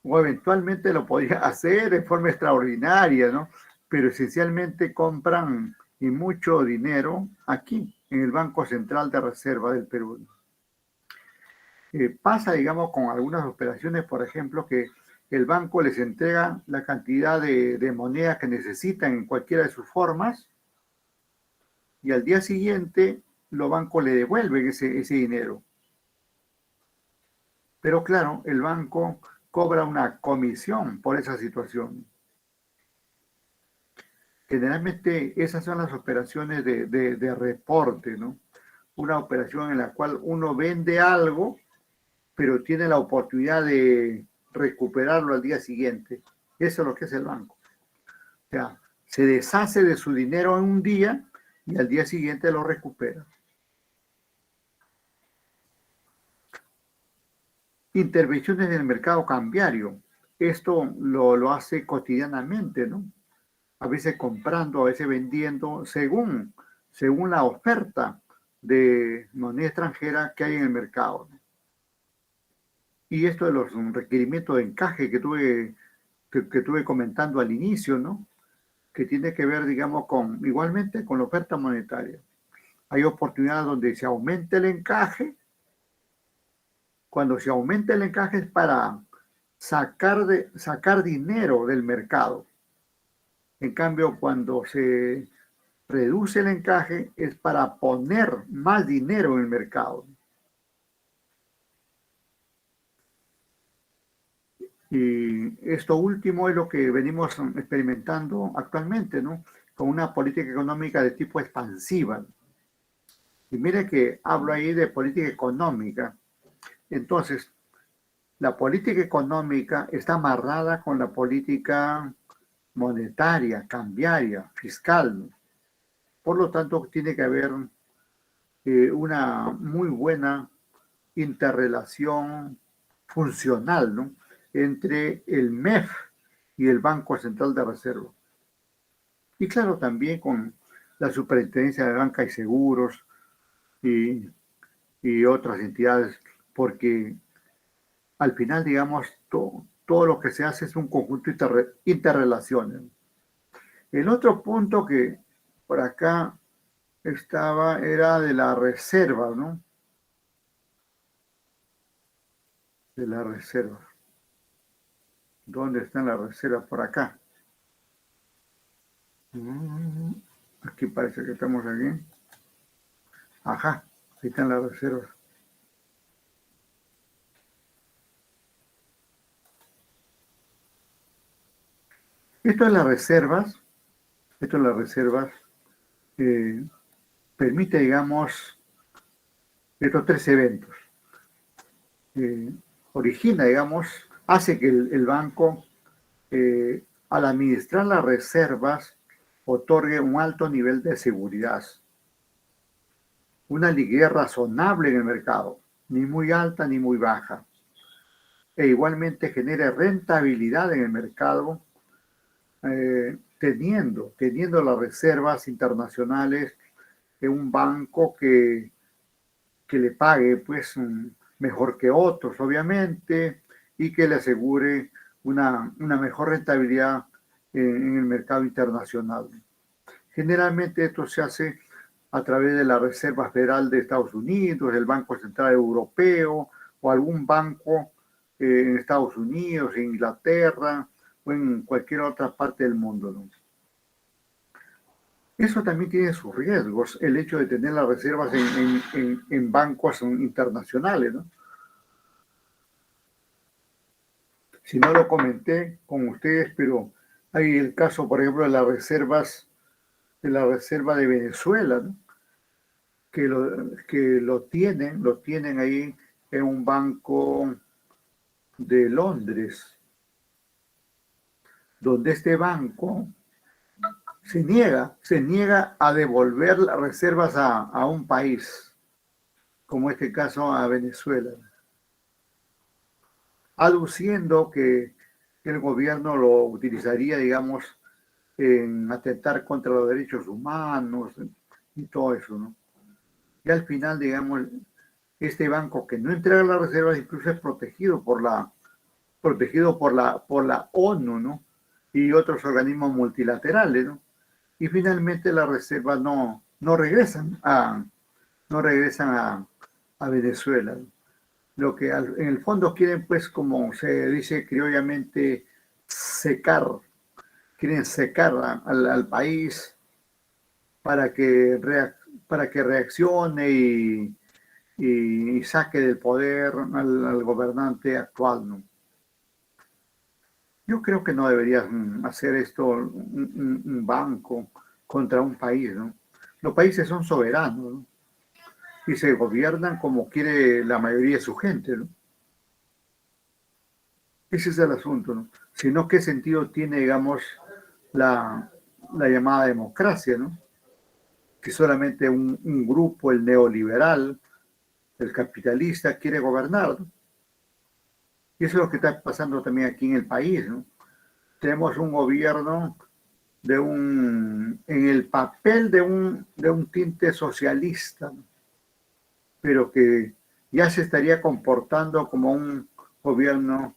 O eventualmente lo podría hacer de forma extraordinaria, ¿no? Pero esencialmente compran y mucho dinero aquí, en el Banco Central de Reserva del Perú. Pasa, digamos, con algunas operaciones, por ejemplo, que el banco les entrega la cantidad de moneda que necesitan en cualquiera de sus formas y al día siguiente los bancos le devuelven ese dinero. Pero claro, el banco cobra una comisión por esa situación. Generalmente esas son las operaciones de reporte, ¿no? Una operación en la cual uno vende algo, pero tiene la oportunidad de recuperarlo al día siguiente. Eso es lo que es el banco. O sea, se deshace de su dinero en un día y al día siguiente lo recupera. Intervenciones en el mercado cambiario. Esto lo hace cotidianamente, ¿no? A veces comprando, a veces vendiendo, según la oferta de moneda extranjera que hay en el mercado, ¿no? Y esto de los requerimientos de encaje que tuve comentando al inicio, ¿no? Que tiene que ver, digamos, igualmente con la oferta monetaria. Hay oportunidades donde se aumenta el encaje. Cuando se aumenta el encaje es para sacar dinero del mercado. En cambio, cuando se reduce el encaje es para poner más dinero en el mercado. Y esto último es lo que venimos experimentando actualmente, ¿no? Con una política económica de tipo expansiva. Y mire que hablo ahí de política económica. Entonces, la política económica está amarrada con la política monetaria, cambiaria, fiscal, ¿no? Por lo tanto, tiene que haber una muy buena interrelación funcional, ¿no? Entre el MEF y el Banco Central de Reserva. Y claro, también con la Superintendencia de Banca y Seguros y, y otras entidades, porque al final, digamos, todo lo que se hace es un conjunto de interrelaciones. El otro punto que por acá era de la reserva, ¿no? De la reserva. ¿Dónde están las reservas? Por acá. Aquí parece que estamos aquí. Ajá, ahí están las reservas. Esto de las reservas, permite, digamos, estos tres eventos. Origina, digamos, hace que el banco, al administrar las reservas, otorgue un alto nivel de seguridad, una liquidez razonable en el mercado, ni muy alta ni muy baja, e igualmente genere rentabilidad en el mercado, teniendo las reservas internacionales en un banco que le pague pues mejor que otros, obviamente, y que le asegure una mejor rentabilidad en el mercado internacional. Generalmente esto se hace a través de la Reserva Federal de Estados Unidos, el Banco Central Europeo o algún banco en Estados Unidos, en Inglaterra o en cualquier otra parte del mundo, ¿no? Eso también tiene sus riesgos, el hecho de tener las reservas en bancos internacionales, ¿no? Si no lo comenté con ustedes, pero hay el caso, por ejemplo, de las reservas, de la Reserva de Venezuela, ¿no? Que lo tienen ahí en un banco de Londres, donde este banco se niega a devolver las reservas a un país, como este caso a Venezuela, aduciendo que el gobierno lo utilizaría, digamos, en atentar contra los derechos humanos y todo eso, ¿no? Y al final, digamos, este banco que no entrega las reservas incluso es protegido por la ONU, ¿no? Y otros organismos multilaterales, ¿no? Y finalmente las reservas no regresan a Venezuela. Lo que en el fondo quieren, pues, como se dice criollamente, quieren secar al país para para que reaccione y saque del poder al gobernante actual, ¿no? Yo creo que no deberías hacer esto un banco contra un país, ¿no? Los países son soberanos, ¿no? Y se gobiernan como quiere la mayoría de su gente, ¿no? Ese es el asunto, ¿no? Si no, ¿qué sentido tiene, digamos, la llamada democracia, ¿no? Que solamente un grupo, el neoliberal, el capitalista, quiere gobernar, ¿no? Y eso es lo que está pasando también aquí en el país, ¿no? Tenemos un gobierno en el papel de un tinte socialista, ¿no? Pero que ya se estaría comportando como un gobierno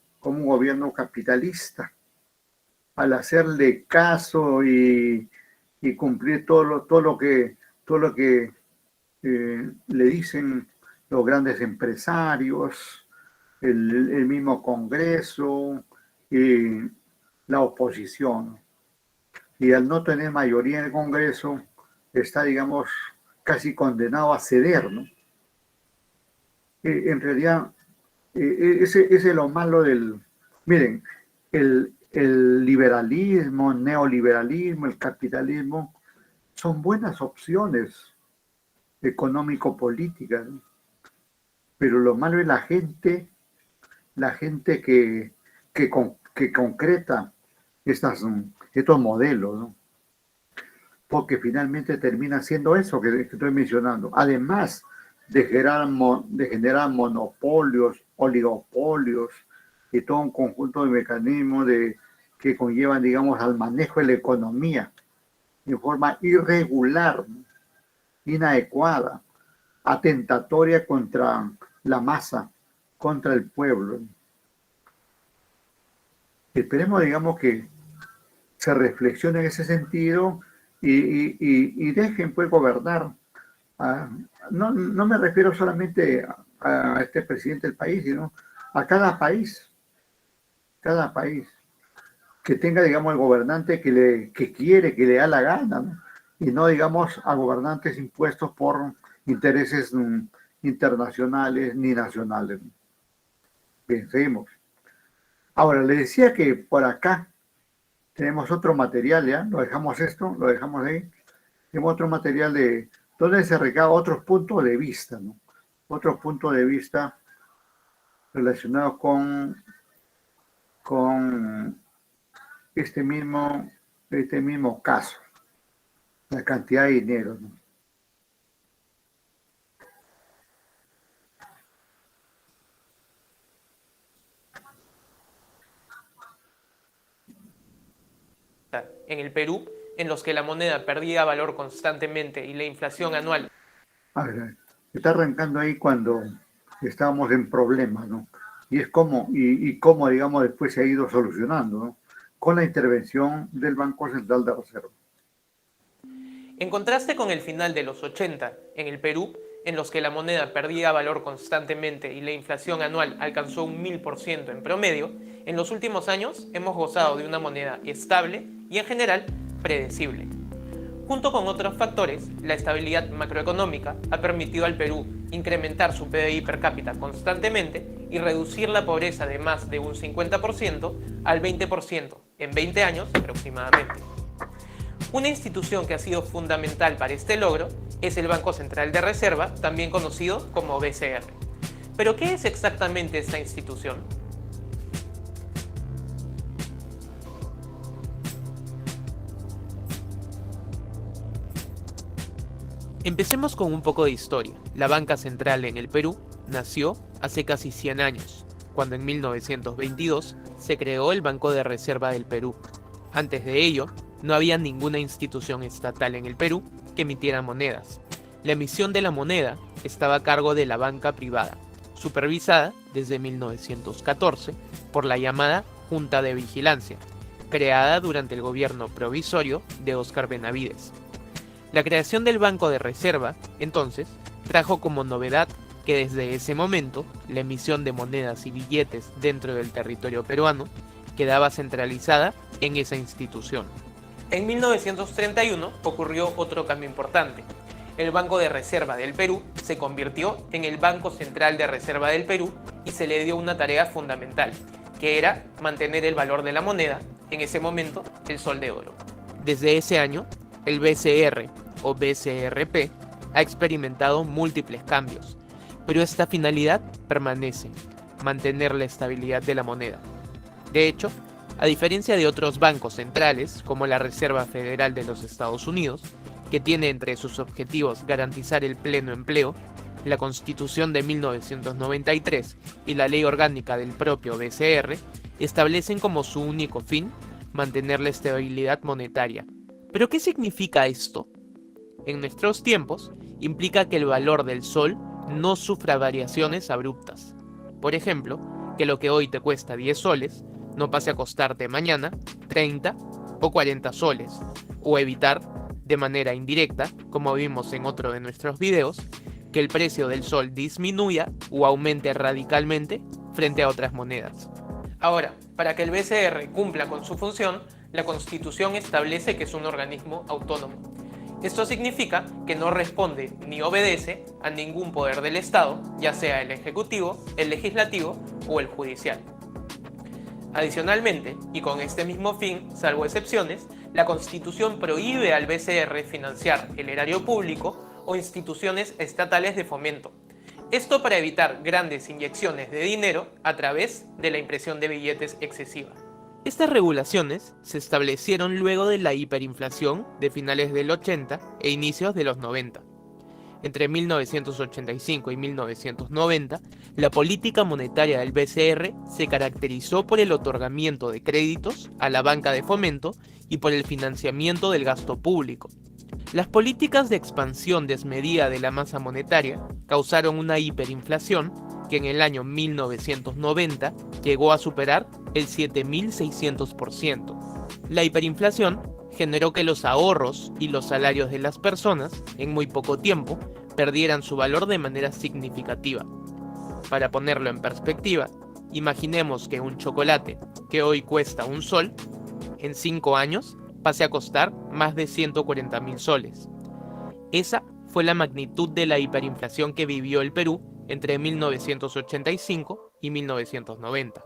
capitalista, al hacerle caso y cumplir todo lo que le dicen los grandes empresarios, el mismo Congreso y la oposición. Y al no tener mayoría en el Congreso, está, digamos, casi condenado a ceder, ¿no? En realidad, ese es lo malo del... Miren, el liberalismo, el neoliberalismo, el capitalismo, son buenas opciones económico-políticas, ¿no? Pero lo malo es la gente que concreta estos modelos, ¿no? Porque finalmente termina siendo eso que estoy mencionando. Además de generar monopolios, oligopolios y todo un conjunto de mecanismos que conllevan, digamos, al manejo de la economía de forma irregular, ¿no? Inadecuada, atentatoria contra la masa, contra el pueblo. Esperemos, digamos, que se reflexione en ese sentido y dejen pues gobernar. Ah, no me refiero solamente a este presidente del país, sino a cada país, que tenga, digamos, el gobernante que quiere, que le da la gana, ¿no? Y no, digamos, a gobernantes impuestos por intereses internacionales ni nacionales. Bien, seguimos. Ahora, le decía que por acá tenemos otro material, ¿ya? Lo dejamos esto, lo dejamos ahí. Tenemos otro material de donde se recaba otros puntos de vista, ¿no? Otros puntos de vista relacionados con este mismo caso, la cantidad de dinero, ¿no? En el Perú, en los que la moneda perdía valor constantemente y la inflación anual. A ver, está arrancando ahí cuando estábamos en problemas, ¿no? Y es como, cómo, digamos, después se ha ido solucionando, ¿no? Con la intervención del Banco Central de Reserva. En contraste con el final de los 80 en el Perú, en los que la moneda perdía valor constantemente y la inflación anual alcanzó un 1000% en promedio, en los últimos años hemos gozado de una moneda estable y en general predecible. Junto con otros factores, la estabilidad macroeconómica ha permitido al Perú incrementar su PBI per cápita constantemente y reducir la pobreza de más de un 50% al 20% en 20 años aproximadamente. Una institución que ha sido fundamental para este logro es el Banco Central de Reserva, también conocido como BCR. ¿Pero qué es exactamente esta institución? Empecemos con un poco de historia. La banca central en el Perú nació hace casi 100 años, cuando en 1922 se creó el Banco de Reserva del Perú. Antes de ello, no había ninguna institución estatal en el Perú que emitiera monedas. La emisión de la moneda estaba a cargo de la banca privada, supervisada desde 1914 por la llamada Junta de Vigilancia, creada durante el gobierno provisorio de Óscar Benavides. La creación del Banco de Reserva, entonces, trajo como novedad que desde ese momento la emisión de monedas y billetes dentro del territorio peruano quedaba centralizada en esa institución. En 1931 ocurrió otro cambio importante. El Banco de Reserva del Perú se convirtió en el Banco Central de Reserva del Perú y se le dio una tarea fundamental, que era mantener el valor de la moneda, en ese momento el sol de oro. Desde ese año, el BCR o BCRP ha experimentado múltiples cambios, pero esta finalidad permanece, mantener la estabilidad de la moneda. De hecho, a diferencia de otros bancos centrales, como la Reserva Federal de los Estados Unidos, que tiene entre sus objetivos garantizar el pleno empleo, la Constitución de 1993 y la Ley Orgánica del propio BCR establecen como su único fin mantener la estabilidad monetaria. ¿Pero qué significa esto? En nuestros tiempos, implica que el valor del sol no sufra variaciones abruptas. Por ejemplo, que lo que hoy te cuesta 10 soles no pase a costarte mañana 30 o 40 soles, o evitar, de manera indirecta, como vimos en otro de nuestros videos, que el precio del sol disminuya o aumente radicalmente frente a otras monedas. Ahora, para que el BCR cumpla con su función, la Constitución establece que es un organismo autónomo. Esto significa que no responde ni obedece a ningún poder del Estado, ya sea el Ejecutivo, el Legislativo o el Judicial. Adicionalmente, y con este mismo fin, salvo excepciones, la Constitución prohíbe al BCR financiar el erario público o instituciones estatales de fomento. Esto para evitar grandes inyecciones de dinero a través de la impresión de billetes excesiva. Estas regulaciones se establecieron luego de la hiperinflación de finales del 80 e inicios de los 90. Entre 1985 y 1990, la política monetaria del BCR se caracterizó por el otorgamiento de créditos a la banca de fomento y por el financiamiento del gasto público. Las políticas de expansión desmedida de la masa monetaria causaron una hiperinflación que en el año 1990 llegó a superar el 7.600%. La hiperinflación generó que los ahorros y los salarios de las personas, en muy poco tiempo, perdieran su valor de manera significativa. Para ponerlo en perspectiva, imaginemos que un chocolate que hoy cuesta un sol, en 5 años pase a costar más de 140.000 soles. Esa fue la magnitud de la hiperinflación que vivió el Perú entre 1985 y 1990.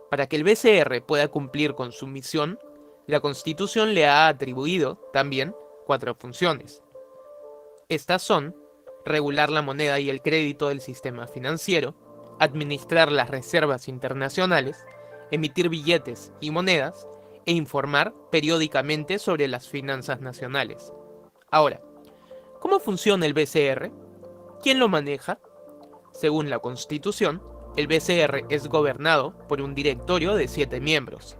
Para que el BCR pueda cumplir con su misión, la Constitución le ha atribuido también 4 funciones. Estas son: regular la moneda y el crédito del sistema financiero, administrar las reservas internacionales, emitir billetes y monedas, e informar periódicamente sobre las finanzas nacionales. Ahora, ¿cómo funciona el BCR? ¿Quién lo maneja? Según la Constitución, el BCR es gobernado por un directorio de 7 miembros.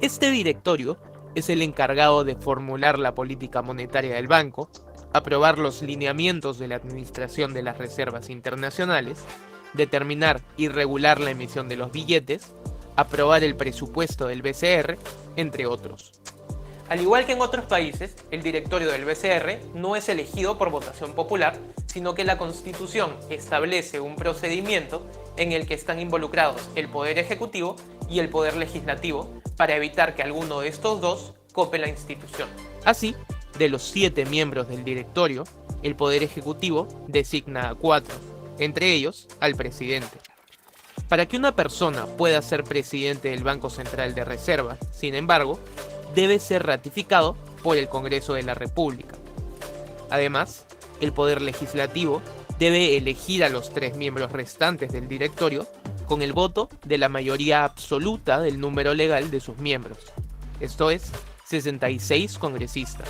Este directorio es el encargado de formular la política monetaria del banco, aprobar los lineamientos de la administración de las reservas internacionales, determinar y regular la emisión de los billetes, aprobar el presupuesto del BCR, entre otros. Al igual que en otros países, el directorio del BCR no es elegido por votación popular, sino que la Constitución establece un procedimiento en el que están involucrados el Poder Ejecutivo y el Poder Legislativo para evitar que alguno de estos dos cope la institución. Así, de los 7 miembros del directorio, el Poder Ejecutivo designa a 4, entre ellos al presidente. Para que una persona pueda ser presidente del Banco Central de Reserva, sin embargo, debe ser ratificado por el Congreso de la República. Además, el Poder Legislativo debe elegir a los 3 miembros restantes del directorio con el voto de la mayoría absoluta del número legal de sus miembros, esto es, 66 congresistas.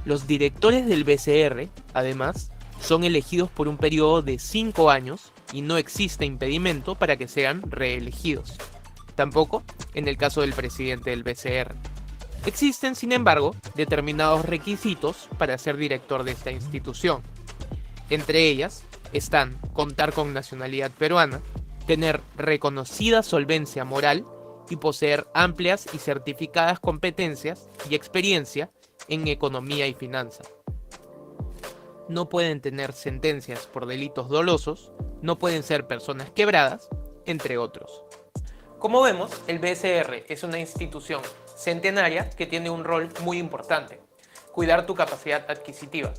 Los directores del BCR, además, son elegidos por un periodo de 5 años y no existe impedimento para que sean reelegidos. Tampoco en el caso del presidente del BCR. Existen, sin embargo, determinados requisitos para ser director de esta institución. Entre ellas están contar con nacionalidad peruana, tener reconocida solvencia moral y poseer amplias y certificadas competencias y experiencia en economía y finanzas. No pueden tener sentencias por delitos dolosos, no pueden ser personas quebradas, entre otros. Como vemos, el BCR es una institución centenaria que tiene un rol muy importante: cuidar tu capacidad adquisitiva.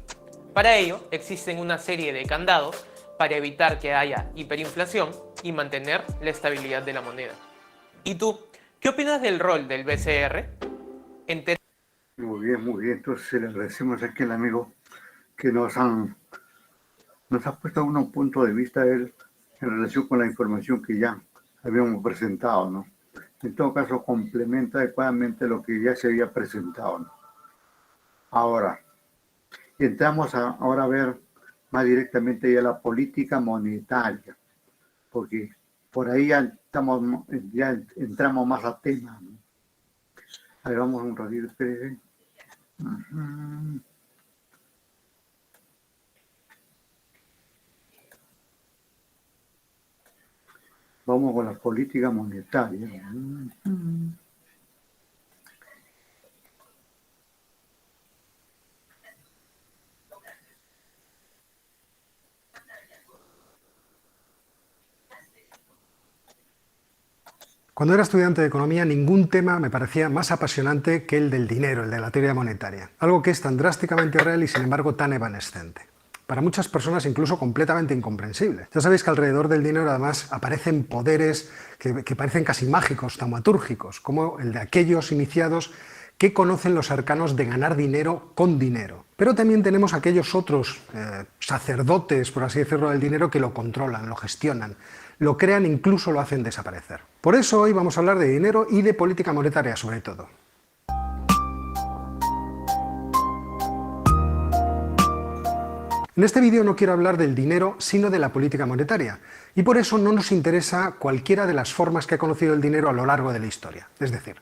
Para ello, existen una serie de candados para evitar que haya hiperinflación y mantener la estabilidad de la moneda. ¿Y tú, qué opinas del rol del BCR? Muy bien, muy bien. Entonces le agradecemos aquí al amigo que nos ha puesto un punto de vista él en relación con la información que ya habíamos presentado, ¿no? En todo caso, complementa adecuadamente lo que ya se había presentado, ¿no? Ahora, entramos ahora a ver más directamente ya la política monetaria, porque por ahí ya entramos más a tema, ¿no? A ver, vamos un ratito, espérense. Vamos con la política monetaria. Cuando era estudiante de economía, ningún tema me parecía más apasionante que el del dinero, el de la teoría monetaria. Algo que es tan drásticamente real y sin embargo tan evanescente. Para muchas personas incluso completamente incomprensible. Ya sabéis que alrededor del dinero además aparecen poderes que parecen casi mágicos, taumatúrgicos, como el de aquellos iniciados que conocen los arcanos de ganar dinero con dinero. Pero también tenemos aquellos otros sacerdotes, por así decirlo, del dinero que lo controlan, lo gestionan, lo crean e incluso lo hacen desaparecer. Por eso hoy vamos a hablar de dinero y de política monetaria sobre todo. En este vídeo no quiero hablar del dinero, sino de la política monetaria, y por eso no nos interesa cualquiera de las formas que ha conocido el dinero a lo largo de la historia. Es decir,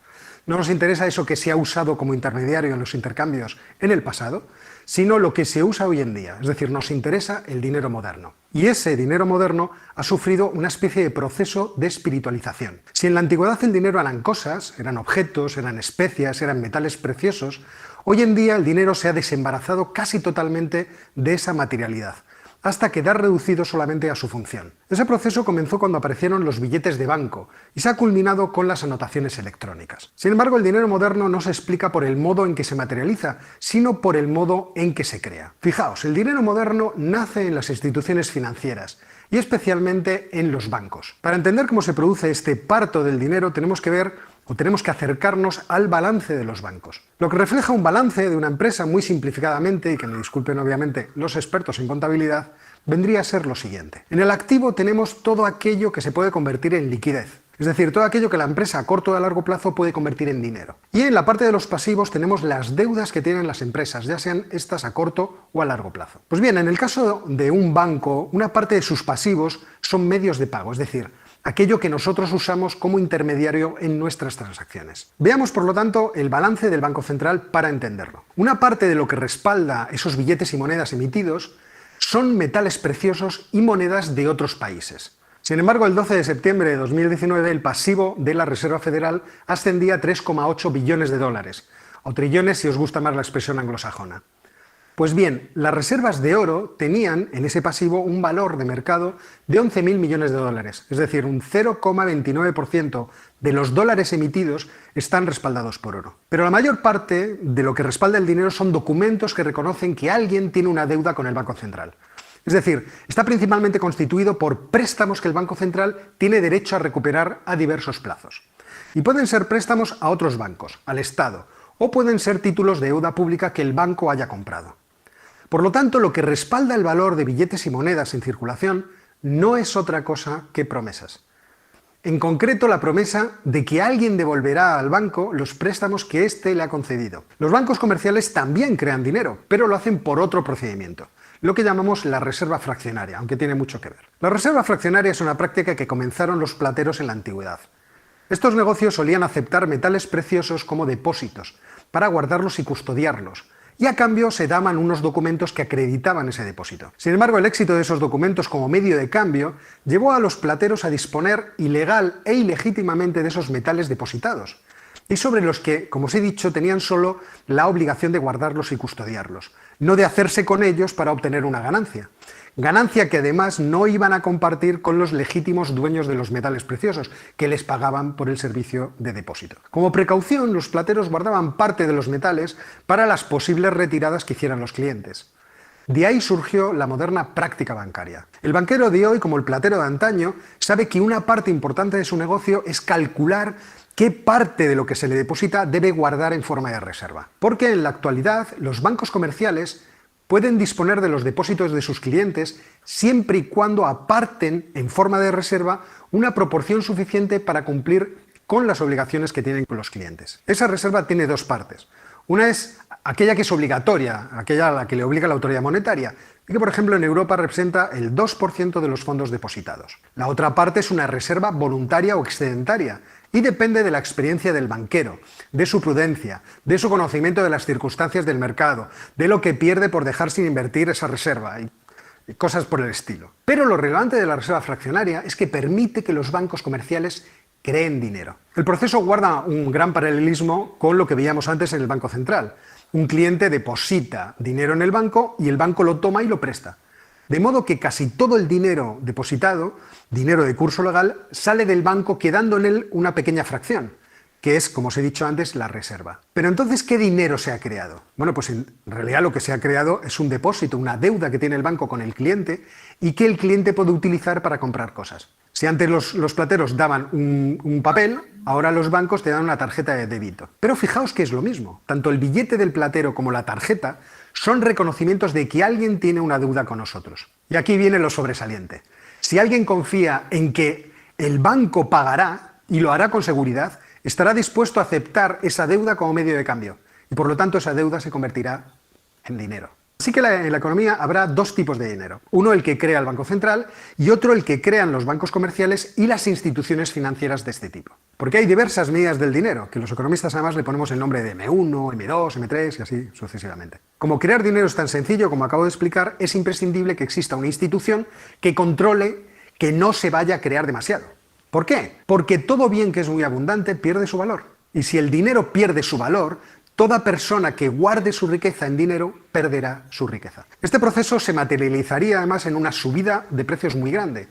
no nos interesa eso que se ha usado como intermediario en los intercambios en el pasado, sino lo que se usa hoy en día. Es decir, nos interesa el dinero moderno. Y ese dinero moderno ha sufrido una especie de proceso de espiritualización. Si en la antigüedad el dinero eran cosas, eran objetos, eran especias, eran metales preciosos, hoy en día el dinero se ha desembarazado casi totalmente de esa materialidad, hasta quedar reducido solamente a su función. Ese proceso comenzó cuando aparecieron los billetes de banco y se ha culminado con las anotaciones electrónicas. Sin embargo, el dinero moderno no se explica por el modo en que se materializa, sino por el modo en que se crea. Fijaos, el dinero moderno nace en las instituciones financieras y especialmente en los bancos. Para entender cómo se produce este parto del dinero tenemos que acercarnos al balance de los bancos. Lo que refleja un balance de una empresa muy simplificadamente, y que me disculpen obviamente los expertos en contabilidad, vendría a ser lo siguiente. En el activo tenemos todo aquello que se puede convertir en liquidez, es decir, todo aquello que la empresa a corto o a largo plazo puede convertir en dinero. Y en la parte de los pasivos tenemos las deudas que tienen las empresas, ya sean estas a corto o a largo plazo. Pues bien, en el caso de un banco, una parte de sus pasivos son medios de pago, es decir, aquello que nosotros usamos como intermediario en nuestras transacciones. Veamos, por lo tanto, el balance del Banco Central para entenderlo. Una parte de lo que respalda esos billetes y monedas emitidos son metales preciosos y monedas de otros países. Sin embargo, el 12 de septiembre de 2019 el pasivo de la Reserva Federal ascendía a 3,8 billones de dólares, o trillones si os gusta más la expresión anglosajona. Pues bien, las reservas de oro tenían en ese pasivo un valor de mercado de 11.000 millones de dólares, es decir, un 0,29% de los dólares emitidos están respaldados por oro. Pero la mayor parte de lo que respalda el dinero son documentos que reconocen que alguien tiene una deuda con el Banco Central. Es decir, está principalmente constituido por préstamos que el Banco Central tiene derecho a recuperar a diversos plazos. Y pueden ser préstamos a otros bancos, al Estado, o pueden ser títulos de deuda pública que el banco haya comprado. Por lo tanto, lo que respalda el valor de billetes y monedas en circulación no es otra cosa que promesas. En concreto, la promesa de que alguien devolverá al banco los préstamos que éste le ha concedido. Los bancos comerciales también crean dinero, pero lo hacen por otro procedimiento, lo que llamamos la reserva fraccionaria, aunque tiene mucho que ver. La reserva fraccionaria es una práctica que comenzaron los plateros en la antigüedad. Estos negocios solían aceptar metales preciosos como depósitos, para guardarlos y custodiarlos, y a cambio se daban unos documentos que acreditaban ese depósito. Sin embargo, el éxito de esos documentos como medio de cambio llevó a los plateros a disponer ilegal e ilegítimamente de esos metales depositados, y sobre los que, como os he dicho, tenían solo la obligación de guardarlos y custodiarlos, no de hacerse con ellos para obtener una ganancia. Ganancia que además no iban a compartir con los legítimos dueños de los metales preciosos, que les pagaban por el servicio de depósito. Como precaución, los plateros guardaban parte de los metales para las posibles retiradas que hicieran los clientes. De ahí surgió la moderna práctica bancaria. El banquero de hoy, como el platero de antaño, sabe que una parte importante de su negocio es calcular qué parte de lo que se le deposita debe guardar en forma de reserva. Porque en la actualidad los bancos comerciales pueden disponer de los depósitos de sus clientes siempre y cuando aparten en forma de reserva una proporción suficiente para cumplir con las obligaciones que tienen con los clientes. Esa reserva tiene dos partes. Una es aquella que es obligatoria, aquella a la que le obliga la autoridad monetaria, y que por ejemplo en Europa representa el 2% de los fondos depositados. La otra parte es una reserva voluntaria o excedentaria, y depende de la experiencia del banquero, de su prudencia, de su conocimiento de las circunstancias del mercado, de lo que pierde por dejar sin invertir esa reserva y cosas por el estilo. Pero lo relevante de la reserva fraccionaria es que permite que los bancos comerciales creen dinero. El proceso guarda un gran paralelismo con lo que veíamos antes en el Banco Central. Un cliente deposita dinero en el banco y el banco lo toma y lo presta. De modo que casi todo el dinero depositado, dinero de curso legal, sale del banco quedando en él una pequeña fracción, que es, como os he dicho antes, la reserva. Pero entonces, ¿qué dinero se ha creado? Bueno, pues en realidad lo que se ha creado es un depósito, una deuda que tiene el banco con el cliente y que el cliente puede utilizar para comprar cosas. Si antes los plateros daban un papel, ahora los bancos te dan una tarjeta de débito. Pero fijaos que es lo mismo. Tanto el billete del platero como la tarjeta son reconocimientos de que alguien tiene una deuda con nosotros. Y aquí viene lo sobresaliente. Si alguien confía en que el banco pagará, y lo hará con seguridad, estará dispuesto a aceptar esa deuda como medio de cambio. Y por lo tanto esa deuda se convertirá en dinero. Así que en la economía habrá dos tipos de dinero. Uno el que crea el Banco Central y otro el que crean los bancos comerciales y las instituciones financieras de este tipo. Porque hay diversas medidas del dinero, que los economistas además le ponemos el nombre de M1, M2, M3 y así sucesivamente. Como crear dinero es tan sencillo, como acabo de explicar, es imprescindible que exista una institución que controle que no se vaya a crear demasiado. ¿Por qué? Porque todo bien que es muy abundante pierde su valor. Y si el dinero pierde su valor, toda persona que guarde su riqueza en dinero perderá su riqueza. Este proceso se materializaría además en una subida de precios muy grande,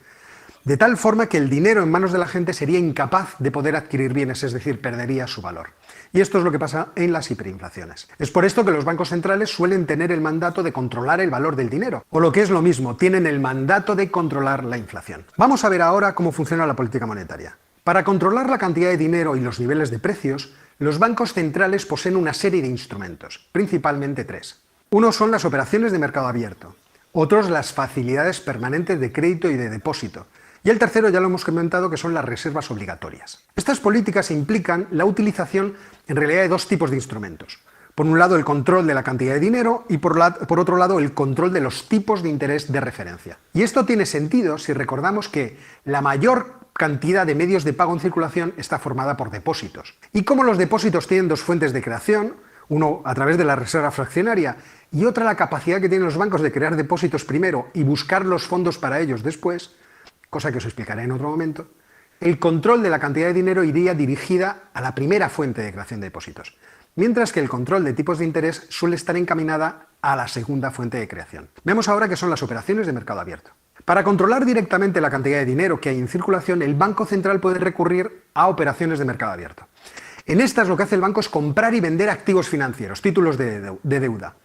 de tal forma que el dinero en manos de la gente sería incapaz de poder adquirir bienes, es decir, perdería su valor. Y esto es lo que pasa en las hiperinflaciones. Es por esto que los bancos centrales suelen tener el mandato de controlar el valor del dinero, o lo que es lo mismo, tienen el mandato de controlar la inflación. Vamos a ver ahora cómo funciona la política monetaria. Para controlar la cantidad de dinero y los niveles de precios, los bancos centrales poseen una serie de instrumentos, principalmente tres. Uno son las operaciones de mercado abierto, otros las facilidades permanentes de crédito y de depósito, y el tercero ya lo hemos comentado, que son las reservas obligatorias. Estas políticas implican la utilización en realidad de dos tipos de instrumentos. Por un lado el control de la cantidad de dinero y por otro lado el control de los tipos de interés de referencia. Y esto tiene sentido si recordamos que la mayor cantidad de medios de pago en circulación está formada por depósitos. Y como los depósitos tienen dos fuentes de creación, uno a través de la reserva fraccionaria y otra la capacidad que tienen los bancos de crear depósitos primero y buscar los fondos para ellos después, cosa que os explicaré en otro momento, el control de la cantidad de dinero iría dirigida a la primera fuente de creación de depósitos, mientras que el control de tipos de interés suele estar encaminada a la segunda fuente de creación. Veamos ahora qué son las operaciones de mercado abierto. Para controlar directamente la cantidad de dinero que hay en circulación, el Banco Central puede recurrir a operaciones de mercado abierto. En estas lo que hace el banco es comprar y vender activos financieros, títulos de deuda,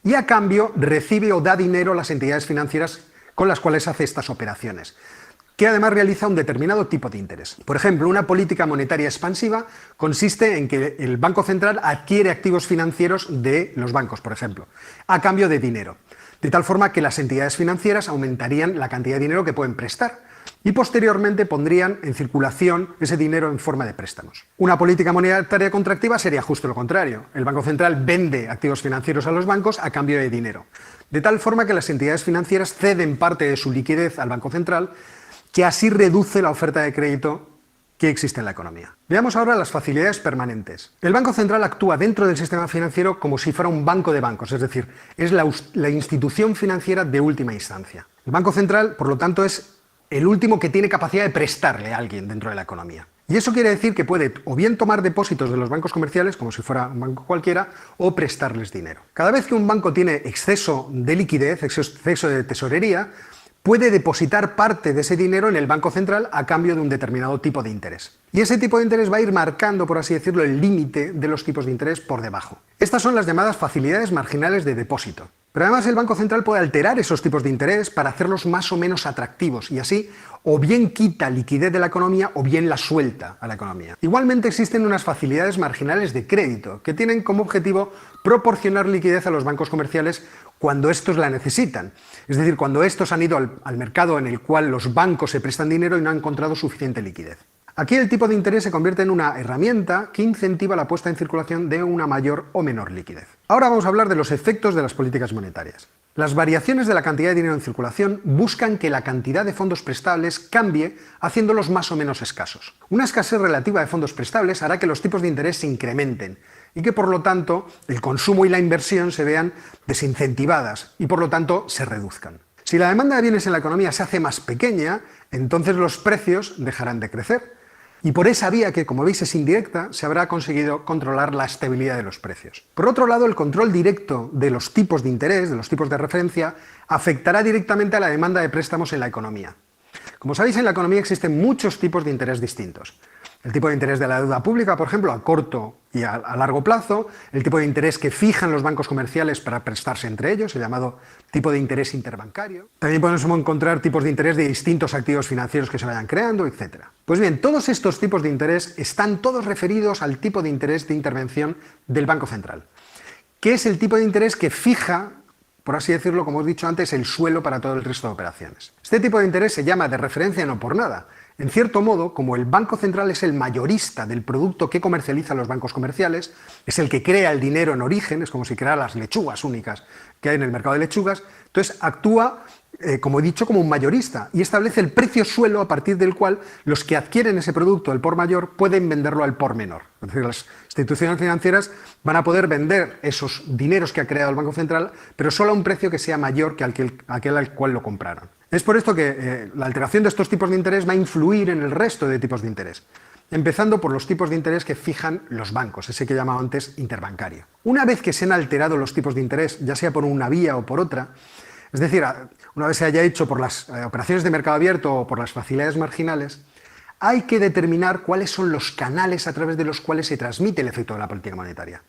y a cambio recibe o da dinero a las entidades financieras con las cuales hace estas operaciones, que además realiza un determinado tipo de interés. Por ejemplo, una política monetaria expansiva consiste en que el Banco Central adquiere activos financieros de los bancos, por ejemplo, a cambio de dinero, de tal forma que las entidades financieras aumentarían la cantidad de dinero que pueden prestar y posteriormente pondrían en circulación ese dinero en forma de préstamos. Una política monetaria contractiva sería justo lo contrario. El Banco Central vende activos financieros a los bancos a cambio de dinero, de tal forma que las entidades financieras ceden parte de su liquidez al Banco Central, que así reduce la oferta de crédito que existe en la economía. Veamos ahora las facilidades permanentes. El Banco Central actúa dentro del sistema financiero como si fuera un banco de bancos, es decir, es la institución financiera de última instancia. El Banco Central, por lo tanto, es el último que tiene capacidad de prestarle a alguien dentro de la economía. Y eso quiere decir que puede o bien tomar depósitos de los bancos comerciales, como si fuera un banco cualquiera, o prestarles dinero. Cada vez que un banco tiene exceso de liquidez, exceso de tesorería, puede depositar parte de ese dinero en el Banco Central a cambio de un determinado tipo de interés. Y ese tipo de interés va a ir marcando, por así decirlo, el límite de los tipos de interés por debajo. Estas son las llamadas facilidades marginales de depósito. Pero además el Banco Central puede alterar esos tipos de interés para hacerlos más o menos atractivos y así o bien quita liquidez de la economía o bien la suelta a la economía. Igualmente existen unas facilidades marginales de crédito que tienen como objetivo proporcionar liquidez a los bancos comerciales cuando estos la necesitan. Es decir, cuando estos han ido al mercado en el cual los bancos se prestan dinero y no han encontrado suficiente liquidez. Aquí el tipo de interés se convierte en una herramienta que incentiva la puesta en circulación de una mayor o menor liquidez. Ahora vamos a hablar de los efectos de las políticas monetarias. Las variaciones de la cantidad de dinero en circulación buscan que la cantidad de fondos prestables cambie haciéndolos más o menos escasos. Una escasez relativa de fondos prestables hará que los tipos de interés se incrementen y que por lo tanto el consumo y la inversión se vean desincentivadas y por lo tanto se reduzcan. Si la demanda de bienes en la economía se hace más pequeña, entonces los precios dejarán de crecer. Y por esa vía, que como veis es indirecta, se habrá conseguido controlar la estabilidad de los precios. Por otro lado, el control directo de los tipos de interés, de los tipos de referencia, afectará directamente a la demanda de préstamos en la economía. Como sabéis, en la economía existen muchos tipos de interés distintos. El tipo de interés de la deuda pública, por ejemplo, a corto y a largo plazo, el tipo de interés que fijan los bancos comerciales para prestarse entre ellos, el llamado tipo de interés interbancario. También podemos encontrar tipos de interés de distintos activos financieros que se vayan creando, etc. Pues bien, todos estos tipos de interés están todos referidos al tipo de interés de intervención del Banco Central, que es el tipo de interés que fija por así decirlo, como he dicho antes, el suelo para todo el resto de operaciones. Este tipo de interés se llama de referencia no por nada. En cierto modo, como el Banco Central es el mayorista del producto que comercializan los bancos comerciales, es el que crea el dinero en origen, es como si creara las lechugas únicas que hay en el mercado de lechugas, entonces actúa, como he dicho, como un mayorista y establece el precio suelo a partir del cual los que adquieren ese producto al por mayor pueden venderlo al por menor. Es decir, las instituciones financieras van a poder vender esos dineros que ha creado el Banco Central, pero solo a un precio que sea mayor que aquel al cual lo compraron. Es por esto que la alteración de estos tipos de interés va a influir en el resto de tipos de interés, empezando por los tipos de interés que fijan los bancos, ese que llamaba antes interbancario. Una vez que se han alterado los tipos de interés, ya sea por una vía o por otra, es decir, una vez se haya hecho por las operaciones de mercado abierto o por las facilidades marginales, hay que determinar cuáles son los canales a través de los cuales se transmite el efecto de la política monetaria.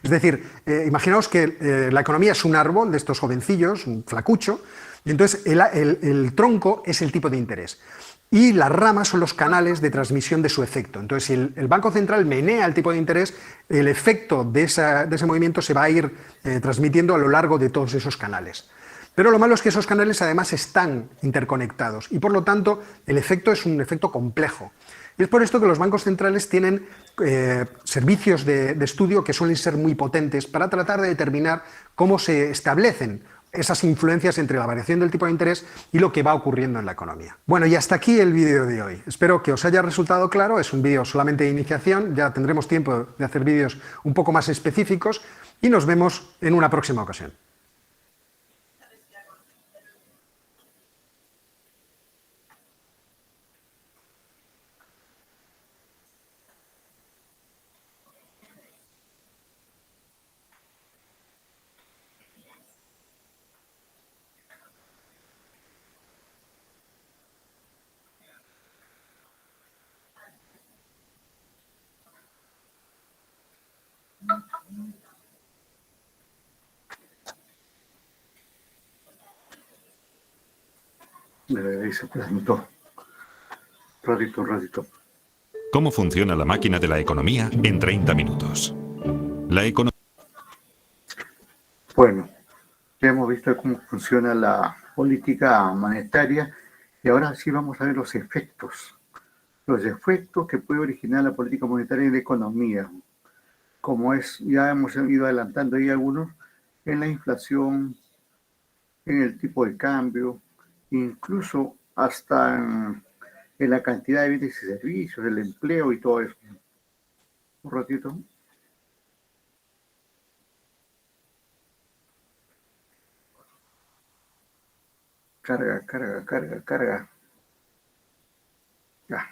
Es decir, imaginaos que la economía es un árbol de estos jovencillos, un flacucho, y entonces el tronco es el tipo de interés. Y las ramas son los canales de transmisión de su efecto. Entonces, si el Banco Central menea el tipo de interés, el efecto de ese movimiento se va a ir transmitiendo a lo largo de todos esos canales. Pero lo malo es que esos canales además están interconectados y por lo tanto el efecto es un efecto complejo. Y es por esto que los bancos centrales tienen servicios de estudio que suelen ser muy potentes para tratar de determinar cómo se establecen esas influencias entre la variación del tipo de interés y lo que va ocurriendo en la economía. Bueno, y hasta aquí el vídeo de hoy. Espero que os haya resultado claro. Es un vídeo solamente de iniciación. Ya tendremos tiempo de hacer vídeos un poco más específicos y nos vemos en una próxima ocasión. Ahí se presentó. Ratito. ¿Cómo funciona la máquina de la economía en 30 minutos? La economía... Bueno, ya hemos visto cómo funciona la política monetaria y ahora sí vamos a ver los efectos que puede originar la política monetaria en la economía. Como ya hemos ido adelantando ahí algunos, en la inflación, en el tipo de cambio, incluso hasta en la cantidad de bienes y servicios, el empleo y todo eso. Un ratito. Carga. Ya.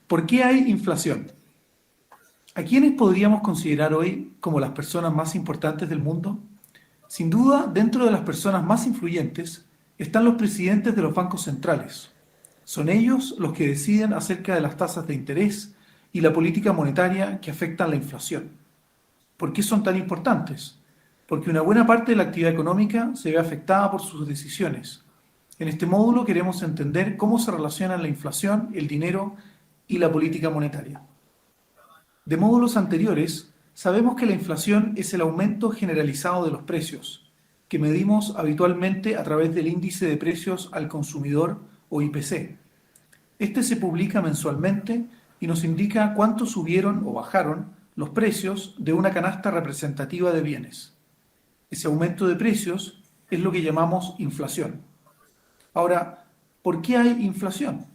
¿Por qué hay inflación? ¿A quiénes podríamos considerar hoy como las personas más importantes del mundo? Sin duda, dentro de las personas más influyentes están los presidentes de los bancos centrales. Son ellos los que deciden acerca de las tasas de interés y la política monetaria que afectan la inflación. ¿Por qué son tan importantes? Porque una buena parte de la actividad económica se ve afectada por sus decisiones. En este módulo queremos entender cómo se relacionan la inflación, el dinero y la política monetaria. De módulos anteriores, sabemos que la inflación es el aumento generalizado de los precios, que medimos habitualmente a través del índice de precios al consumidor o IPC. Este se publica mensualmente y nos indica cuánto subieron o bajaron los precios de una canasta representativa de bienes. Ese aumento de precios es lo que llamamos inflación. Ahora, ¿por qué hay inflación?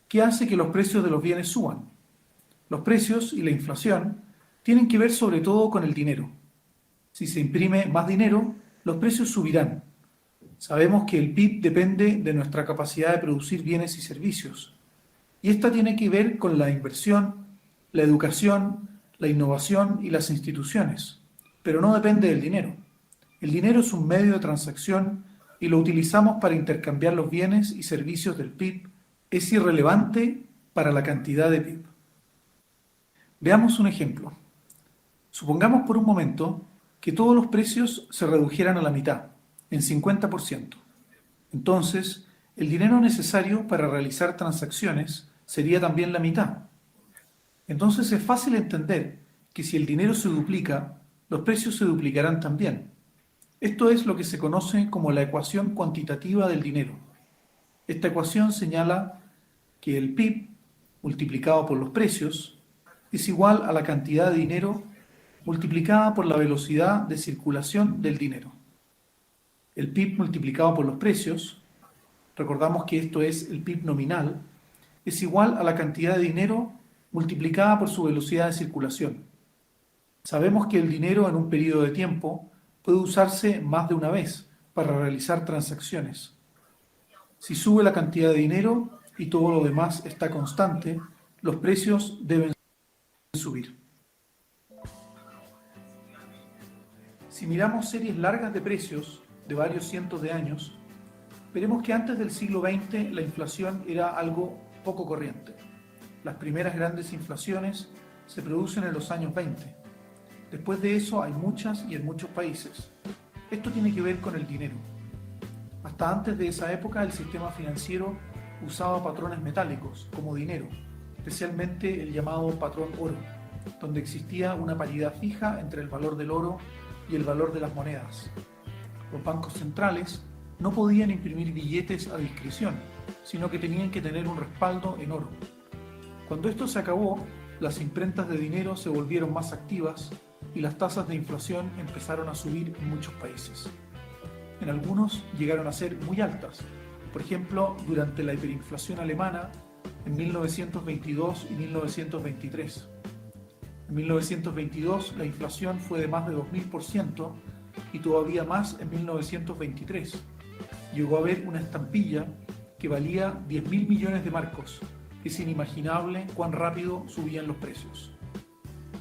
¿Qué hace que los precios de los bienes suban? Los precios y la inflación tienen que ver sobre todo con el dinero. Si se imprime más dinero, los precios subirán. Sabemos que el PIB depende de nuestra capacidad de producir bienes y servicios. Y esta tiene que ver con la inversión, la educación, la innovación y las instituciones. Pero no depende del dinero. El dinero es un medio de transacción y lo utilizamos para intercambiar los bienes y servicios del PIB, es irrelevante para la cantidad de PIB. Veamos un ejemplo. Supongamos por un momento que todos los precios se redujeran a la mitad, en 50%. Entonces, el dinero necesario para realizar transacciones sería también la mitad. Entonces es fácil entender que si el dinero se duplica, los precios se duplicarán también. Esto es lo que se conoce como la ecuación cuantitativa del dinero. Esta ecuación señala que el PIB multiplicado por los precios es igual a la cantidad de dinero multiplicada por la velocidad de circulación del dinero. El PIB multiplicado por los precios, recordamos que esto es el PIB nominal, es igual a la cantidad de dinero multiplicada por su velocidad de circulación. Sabemos que el dinero en un periodo de tiempo puede usarse más de una vez para realizar transacciones. Si sube la cantidad de dinero y todo lo demás está constante, los precios deben subir. Si miramos series largas de precios de varios cientos de años, veremos que antes del siglo XX la inflación era algo poco corriente. Las primeras grandes inflaciones se producen en los años 20. Después de eso hay muchas y en muchos países. Esto tiene que ver con el dinero. Hasta antes de esa época el sistema financiero usaba patrones metálicos como dinero, especialmente el llamado patrón oro, donde existía una paridad fija entre el valor del oro y el valor de las monedas. Los bancos centrales no podían imprimir billetes a discreción, sino que tenían que tener un respaldo en oro. Cuando esto se acabó, las imprentas de dinero se volvieron más activas y las tasas de inflación empezaron a subir en muchos países. En algunos llegaron a ser muy altas, por ejemplo, durante la hiperinflación alemana en 1922 y 1923. En 1922 la inflación fue de más de 2000% y todavía más en 1923. Llegó a haber una estampilla que valía 10.000 millones de marcos. Es inimaginable cuán rápido subían los precios.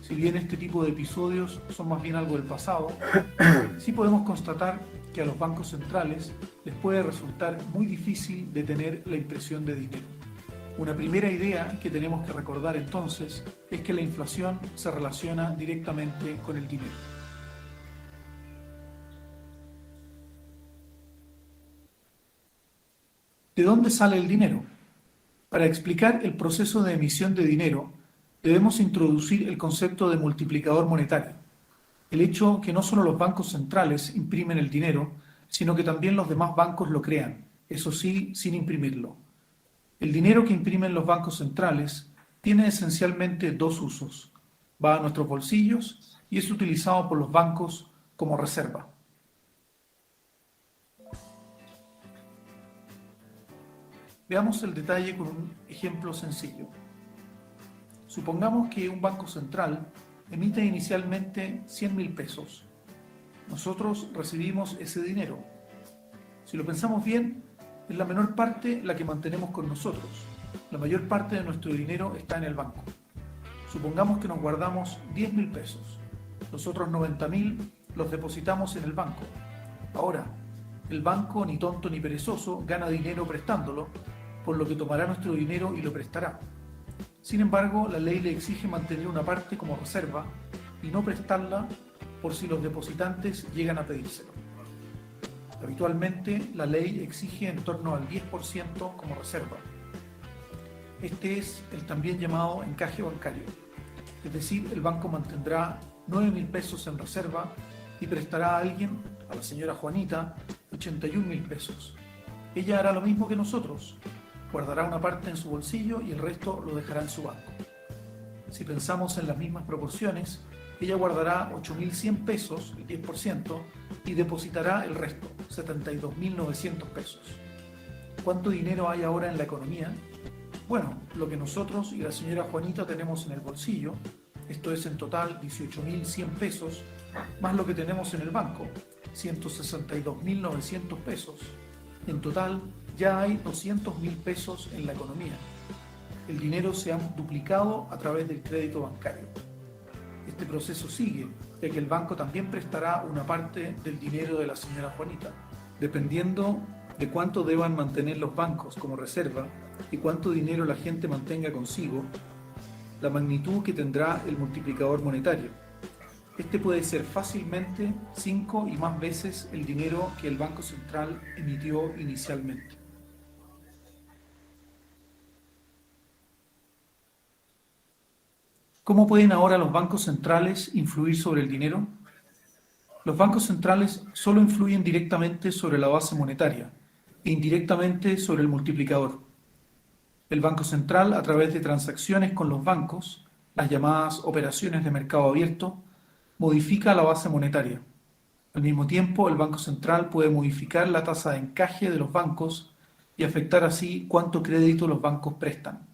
Si bien este tipo de episodios son más bien algo del pasado, sí podemos constatar que a los bancos centrales les puede resultar muy difícil detener la impresión de dinero. Una primera idea que tenemos que recordar entonces es que la inflación se relaciona directamente con el dinero. ¿De dónde sale el dinero? Para explicar el proceso de emisión de dinero, debemos introducir el concepto de multiplicador monetario. El hecho que no solo los bancos centrales imprimen el dinero, sino que también los demás bancos lo crean, eso sí, sin imprimirlo. El dinero que imprimen los bancos centrales tiene esencialmente dos usos. Va a nuestros bolsillos y es utilizado por los bancos como reserva. Veamos el detalle con un ejemplo sencillo. Supongamos que un banco central emite inicialmente 100.000 pesos. Nosotros recibimos ese dinero. Si lo pensamos bien, es la menor parte la que mantenemos con nosotros. La mayor parte de nuestro dinero está en el banco. Supongamos que nos guardamos 10.000 pesos. Los otros 90.000 los depositamos en el banco. Ahora, el banco, ni tonto ni perezoso, gana dinero prestándolo, por lo que tomará nuestro dinero y lo prestará. Sin embargo, la ley le exige mantener una parte como reserva y no prestarla por si los depositantes llegan a pedírselo. Habitualmente, la ley exige en torno al 10% como reserva. Este es el también llamado encaje bancario. Es decir, el banco mantendrá 9.000 pesos en reserva y prestará a alguien, a la señora Juanita, 81.000 pesos. Ella hará lo mismo que nosotros. Guardará una parte en su bolsillo y el resto lo dejará en su banco. Si pensamos en las mismas proporciones, ella guardará 8.100 pesos, el 10%, y depositará el resto, 72.900 pesos. ¿Cuánto dinero hay ahora en la economía? Bueno, lo que nosotros y la señora Juanita tenemos en el bolsillo, esto es en total 18.100 pesos, más lo que tenemos en el banco, 162.900 pesos. En total, ya hay 200.000 pesos en la economía. El dinero se ha duplicado a través del crédito bancario. Este proceso sigue, ya que el banco también prestará una parte del dinero de la señora Juanita, dependiendo de cuánto deban mantener los bancos como reserva y cuánto dinero la gente mantenga consigo, la magnitud que tendrá el multiplicador monetario. Este puede ser fácilmente 5 y más veces el dinero que el Banco Central emitió inicialmente. ¿Cómo pueden ahora los bancos centrales influir sobre el dinero? Los bancos centrales solo influyen directamente sobre la base monetaria e indirectamente sobre el multiplicador. El Banco Central, a través de transacciones con los bancos, las llamadas operaciones de mercado abierto, modifica la base monetaria. Al mismo tiempo, el Banco Central puede modificar la tasa de encaje de los bancos y afectar así cuánto crédito los bancos prestan.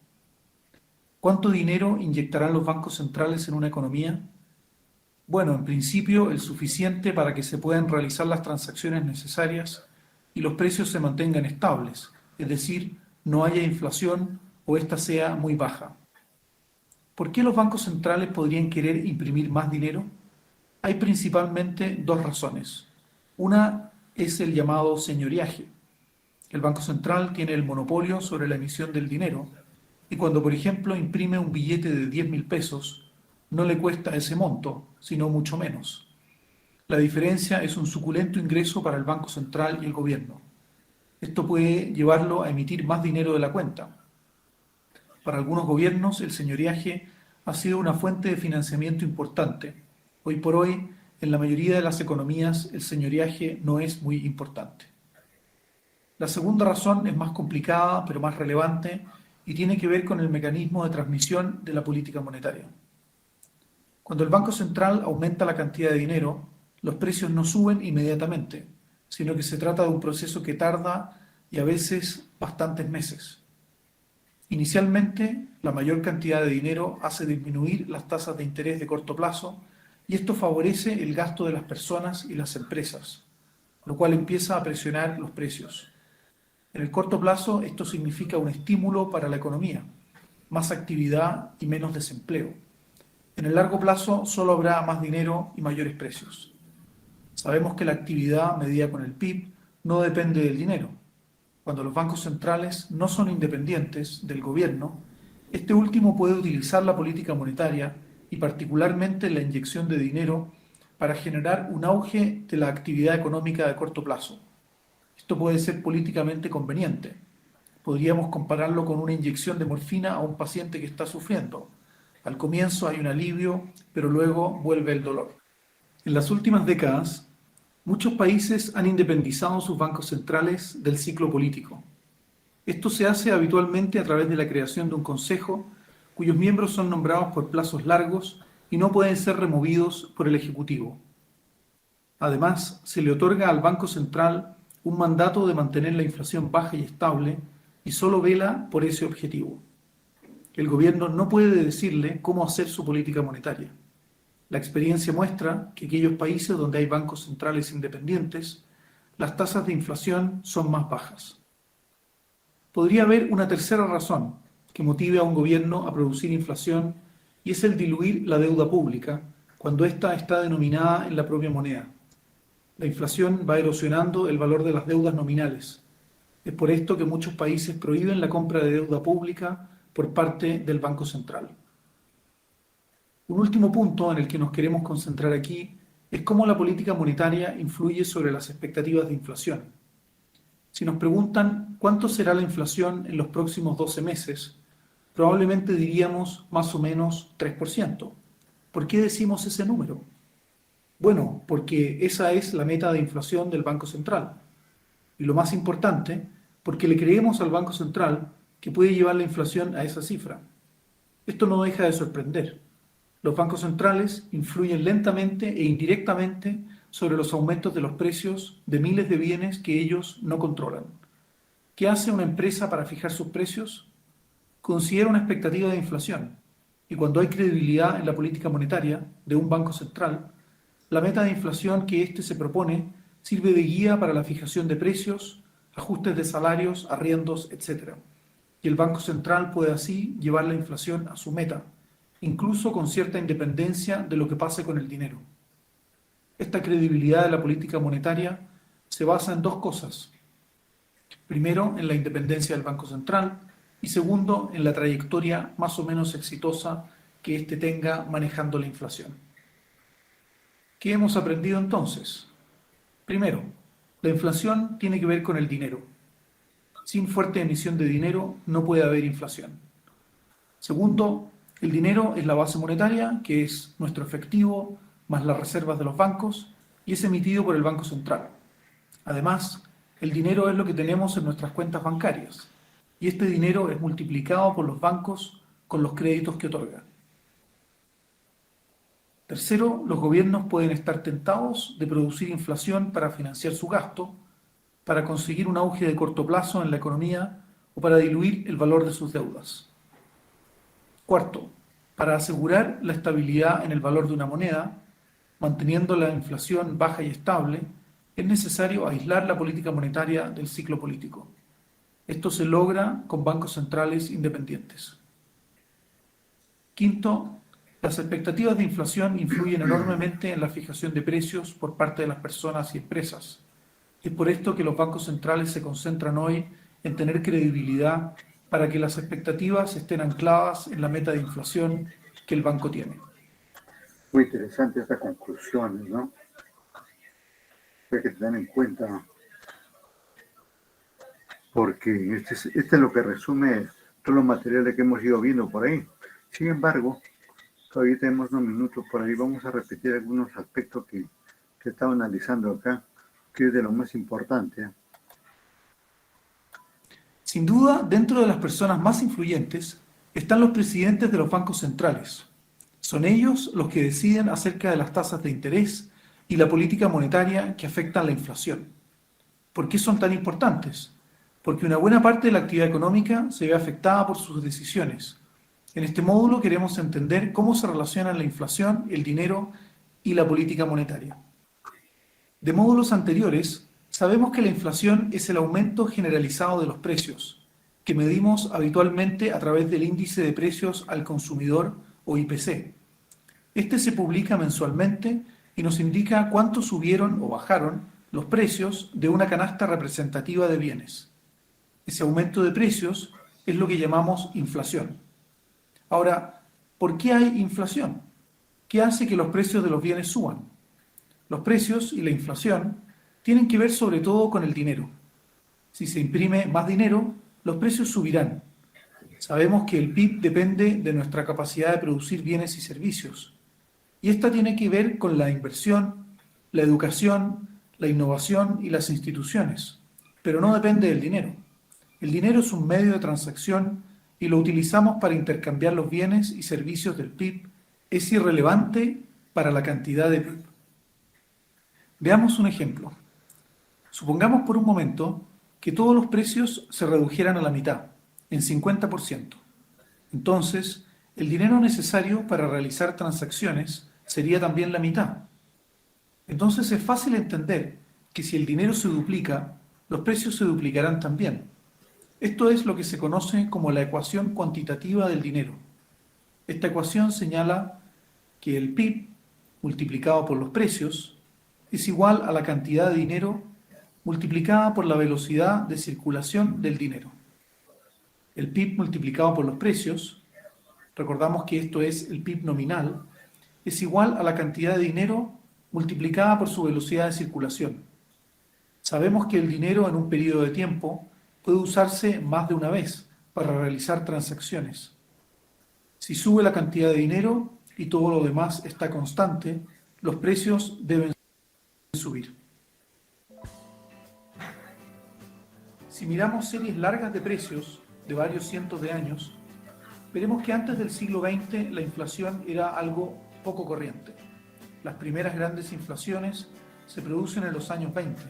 ¿Cuánto dinero inyectarán los bancos centrales en una economía? Bueno, en principio el suficiente para que se puedan realizar las transacciones necesarias y los precios se mantengan estables, es decir, no haya inflación o ésta sea muy baja. ¿Por qué los bancos centrales podrían querer imprimir más dinero? Hay principalmente dos razones. Una es el llamado señoriaje. El Banco Central tiene el monopolio sobre la emisión del dinero y cuando, por ejemplo, imprime un billete de 10.000 pesos, no le cuesta ese monto, sino mucho menos. La diferencia es un suculento ingreso para el Banco Central y el gobierno. Esto puede llevarlo a emitir más dinero de la cuenta. Para algunos gobiernos, el señoriaje ha sido una fuente de financiamiento importante. Hoy por hoy, en la mayoría de las economías, el señoriaje no es muy importante. La segunda razón es más complicada, pero más relevante, y tiene que ver con el mecanismo de transmisión de la política monetaria. Cuando el Banco Central aumenta la cantidad de dinero, los precios no suben inmediatamente, sino que se trata de un proceso que tarda y a veces bastantes meses. Inicialmente, la mayor cantidad de dinero hace disminuir las tasas de interés de corto plazo y esto favorece el gasto de las personas y las empresas, lo cual empieza a presionar los precios. En el corto plazo, esto significa un estímulo para la economía, más actividad y menos desempleo. En el largo plazo, solo habrá más dinero y mayores precios. Sabemos que la actividad medida con el PIB no depende del dinero. Cuando los bancos centrales no son independientes del gobierno, este último puede utilizar la política monetaria y particularmente la inyección de dinero para generar un auge de la actividad económica de corto plazo. Esto puede ser políticamente conveniente. Podríamos compararlo con una inyección de morfina a un paciente que está sufriendo. Al comienzo hay un alivio, pero luego vuelve el dolor. En las últimas décadas, muchos países han independizado sus bancos centrales del ciclo político. Esto se hace habitualmente a través de la creación de un consejo cuyos miembros son nombrados por plazos largos y no pueden ser removidos por el Ejecutivo. Además, se le otorga al Banco Central un mandato de mantener la inflación baja y estable y solo vela por ese objetivo. El gobierno no puede decirle cómo hacer su política monetaria. La experiencia muestra que aquellos países donde hay bancos centrales independientes, las tasas de inflación son más bajas. Podría haber una tercera razón que motive a un gobierno a producir inflación y es el diluir la deuda pública cuando ésta está denominada en la propia moneda. La inflación va erosionando el valor de las deudas nominales. Es por esto que muchos países prohíben la compra de deuda pública por parte del Banco Central. Un último punto en el que nos queremos concentrar aquí es cómo la política monetaria influye sobre las expectativas de inflación. Si nos preguntan cuánto será la inflación en los próximos 12 meses, probablemente diríamos más o menos 3%. ¿Por qué decimos ese número? Bueno, porque esa es la meta de inflación del Banco Central. Y lo más importante, porque le creemos al Banco Central que puede llevar la inflación a esa cifra. Esto no deja de sorprender. Los bancos centrales influyen lentamente e indirectamente sobre los aumentos de los precios de miles de bienes que ellos no controlan. ¿Qué hace una empresa para fijar sus precios? Considera una expectativa de inflación. Y cuando hay credibilidad en la política monetaria de un banco central, la meta de inflación que éste se propone sirve de guía para la fijación de precios, ajustes de salarios, arriendos, etc. Y el Banco Central puede así llevar la inflación a su meta, incluso con cierta independencia de lo que pase con el dinero. Esta credibilidad de la política monetaria se se basa en dos cosas. Primero, en la independencia del Banco Central y segundo, en la trayectoria más o menos exitosa que éste tenga manejando la inflación. ¿Qué hemos aprendido entonces? Primero, la inflación tiene que ver con el dinero. Sin fuerte emisión de dinero no puede haber inflación. Segundo, el dinero es la base monetaria, que es nuestro efectivo más las reservas de los bancos, y es emitido por el Banco Central. Además, el dinero es lo que tenemos en nuestras cuentas bancarias, y este dinero es multiplicado por los bancos con los créditos que otorgan. Tercero, los gobiernos pueden estar tentados de producir inflación para financiar su gasto, para conseguir un auge de corto plazo en la economía o para diluir el valor de sus deudas. Cuarto, para asegurar la estabilidad en el valor de una moneda, manteniendo la inflación baja y estable, es necesario aislar la política monetaria del ciclo político. Esto se logra con bancos centrales independientes. Quinto, las expectativas de inflación influyen enormemente en la fijación de precios por parte de las personas y empresas. Es por esto que los bancos centrales se concentran hoy en tener credibilidad para que las expectativas estén ancladas en la meta de inflación que el banco tiene. Muy interesante esta conclusión, ¿no? Hay que tener en cuenta, porque este es lo que resume todos los materiales que hemos ido viendo por ahí. Sin embargo, todavía tenemos unos minutos por ahí. Vamos a repetir algunos aspectos que estaba analizando acá, que es de lo más importante. Sin duda, dentro de las personas más influyentes están los presidentes de los bancos centrales. Son ellos los que deciden acerca de las tasas de interés y la política monetaria que afectan la inflación. ¿Por qué son tan importantes? Porque una buena parte de la actividad económica se ve afectada por sus decisiones. En este módulo queremos entender cómo se relacionan la inflación, el dinero y la política monetaria. De módulos anteriores, sabemos que la inflación es el aumento generalizado de los precios, que medimos habitualmente a través del índice de precios al consumidor o IPC. Este se publica mensualmente y nos indica cuánto subieron o bajaron los precios de una canasta representativa de bienes. Ese aumento de precios es lo que llamamos inflación. Ahora, ¿por qué hay inflación? ¿Qué hace que los precios de los bienes suban? Los precios y la inflación tienen que ver sobre todo con el dinero. Si se imprime más dinero, los precios subirán. Sabemos que el PIB depende de nuestra capacidad de producir bienes y servicios. Y esta tiene que ver con la inversión, la educación, la innovación y las instituciones. Pero no depende del dinero. El dinero es un medio de transacción y lo utilizamos para intercambiar los bienes y servicios del PIB. Es irrelevante para la cantidad de PIB. Veamos un ejemplo. Supongamos por un momento que todos los precios se redujeran a la mitad, en 50%. Entonces, el dinero necesario para realizar transacciones sería también la mitad. Entonces es fácil entender que si el dinero se duplica, los precios se duplicarán también. Esto es lo que se conoce como la ecuación cuantitativa del dinero. Esta ecuación señala que el PIB multiplicado por los precios es igual a la cantidad de dinero multiplicada por la velocidad de circulación del dinero. El PIB multiplicado por los precios, recordamos que esto es el PIB nominal, es igual a la cantidad de dinero multiplicada por su velocidad de circulación. Sabemos que el dinero en un periodo de tiempo puede usarse más de una vez para realizar transacciones. Si sube la cantidad de dinero y todo lo demás está constante, los precios deben subir. Si miramos series largas de precios de varios cientos de años, veremos que antes del siglo XX la inflación era algo poco corriente. Las primeras grandes inflaciones se producen en los años 20.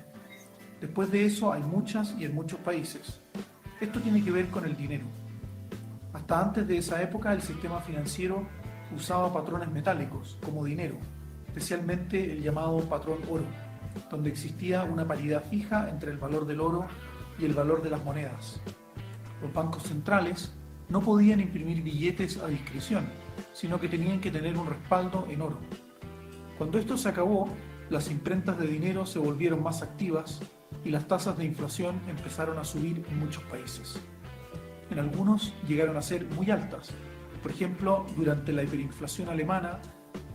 Después de eso hay muchas y en muchos países. Esto tiene que ver con el dinero. Hasta antes de esa época el sistema financiero usaba patrones metálicos como dinero, especialmente el llamado patrón oro, donde existía una paridad fija entre el valor del oro y el valor de las monedas. Los bancos centrales no podían imprimir billetes a discreción, sino que tenían que tener un respaldo en oro. Cuando esto se acabó, las imprentas de dinero se volvieron más activas y las tasas de inflación empezaron a subir en muchos países. En algunos llegaron a ser muy altas, por ejemplo, durante la hiperinflación alemana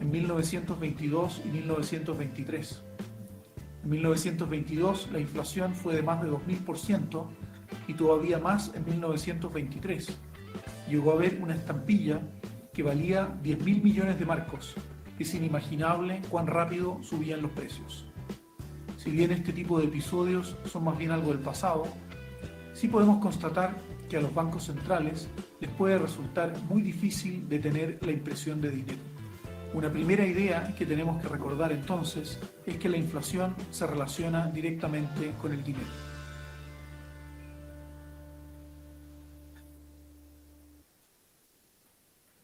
en 1922 y 1923. En 1922 la inflación fue de más de 2000% y todavía más en 1923. Llegó a haber una estampilla que valía 10.000 millones de marcos. Es inimaginable cuán rápido subían los precios. Si bien este tipo de episodios son más bien algo del pasado, sí podemos constatar que a los bancos centrales les puede resultar muy difícil detener la impresión de dinero. Una primera idea que tenemos que recordar entonces es que la inflación se relaciona directamente con el dinero.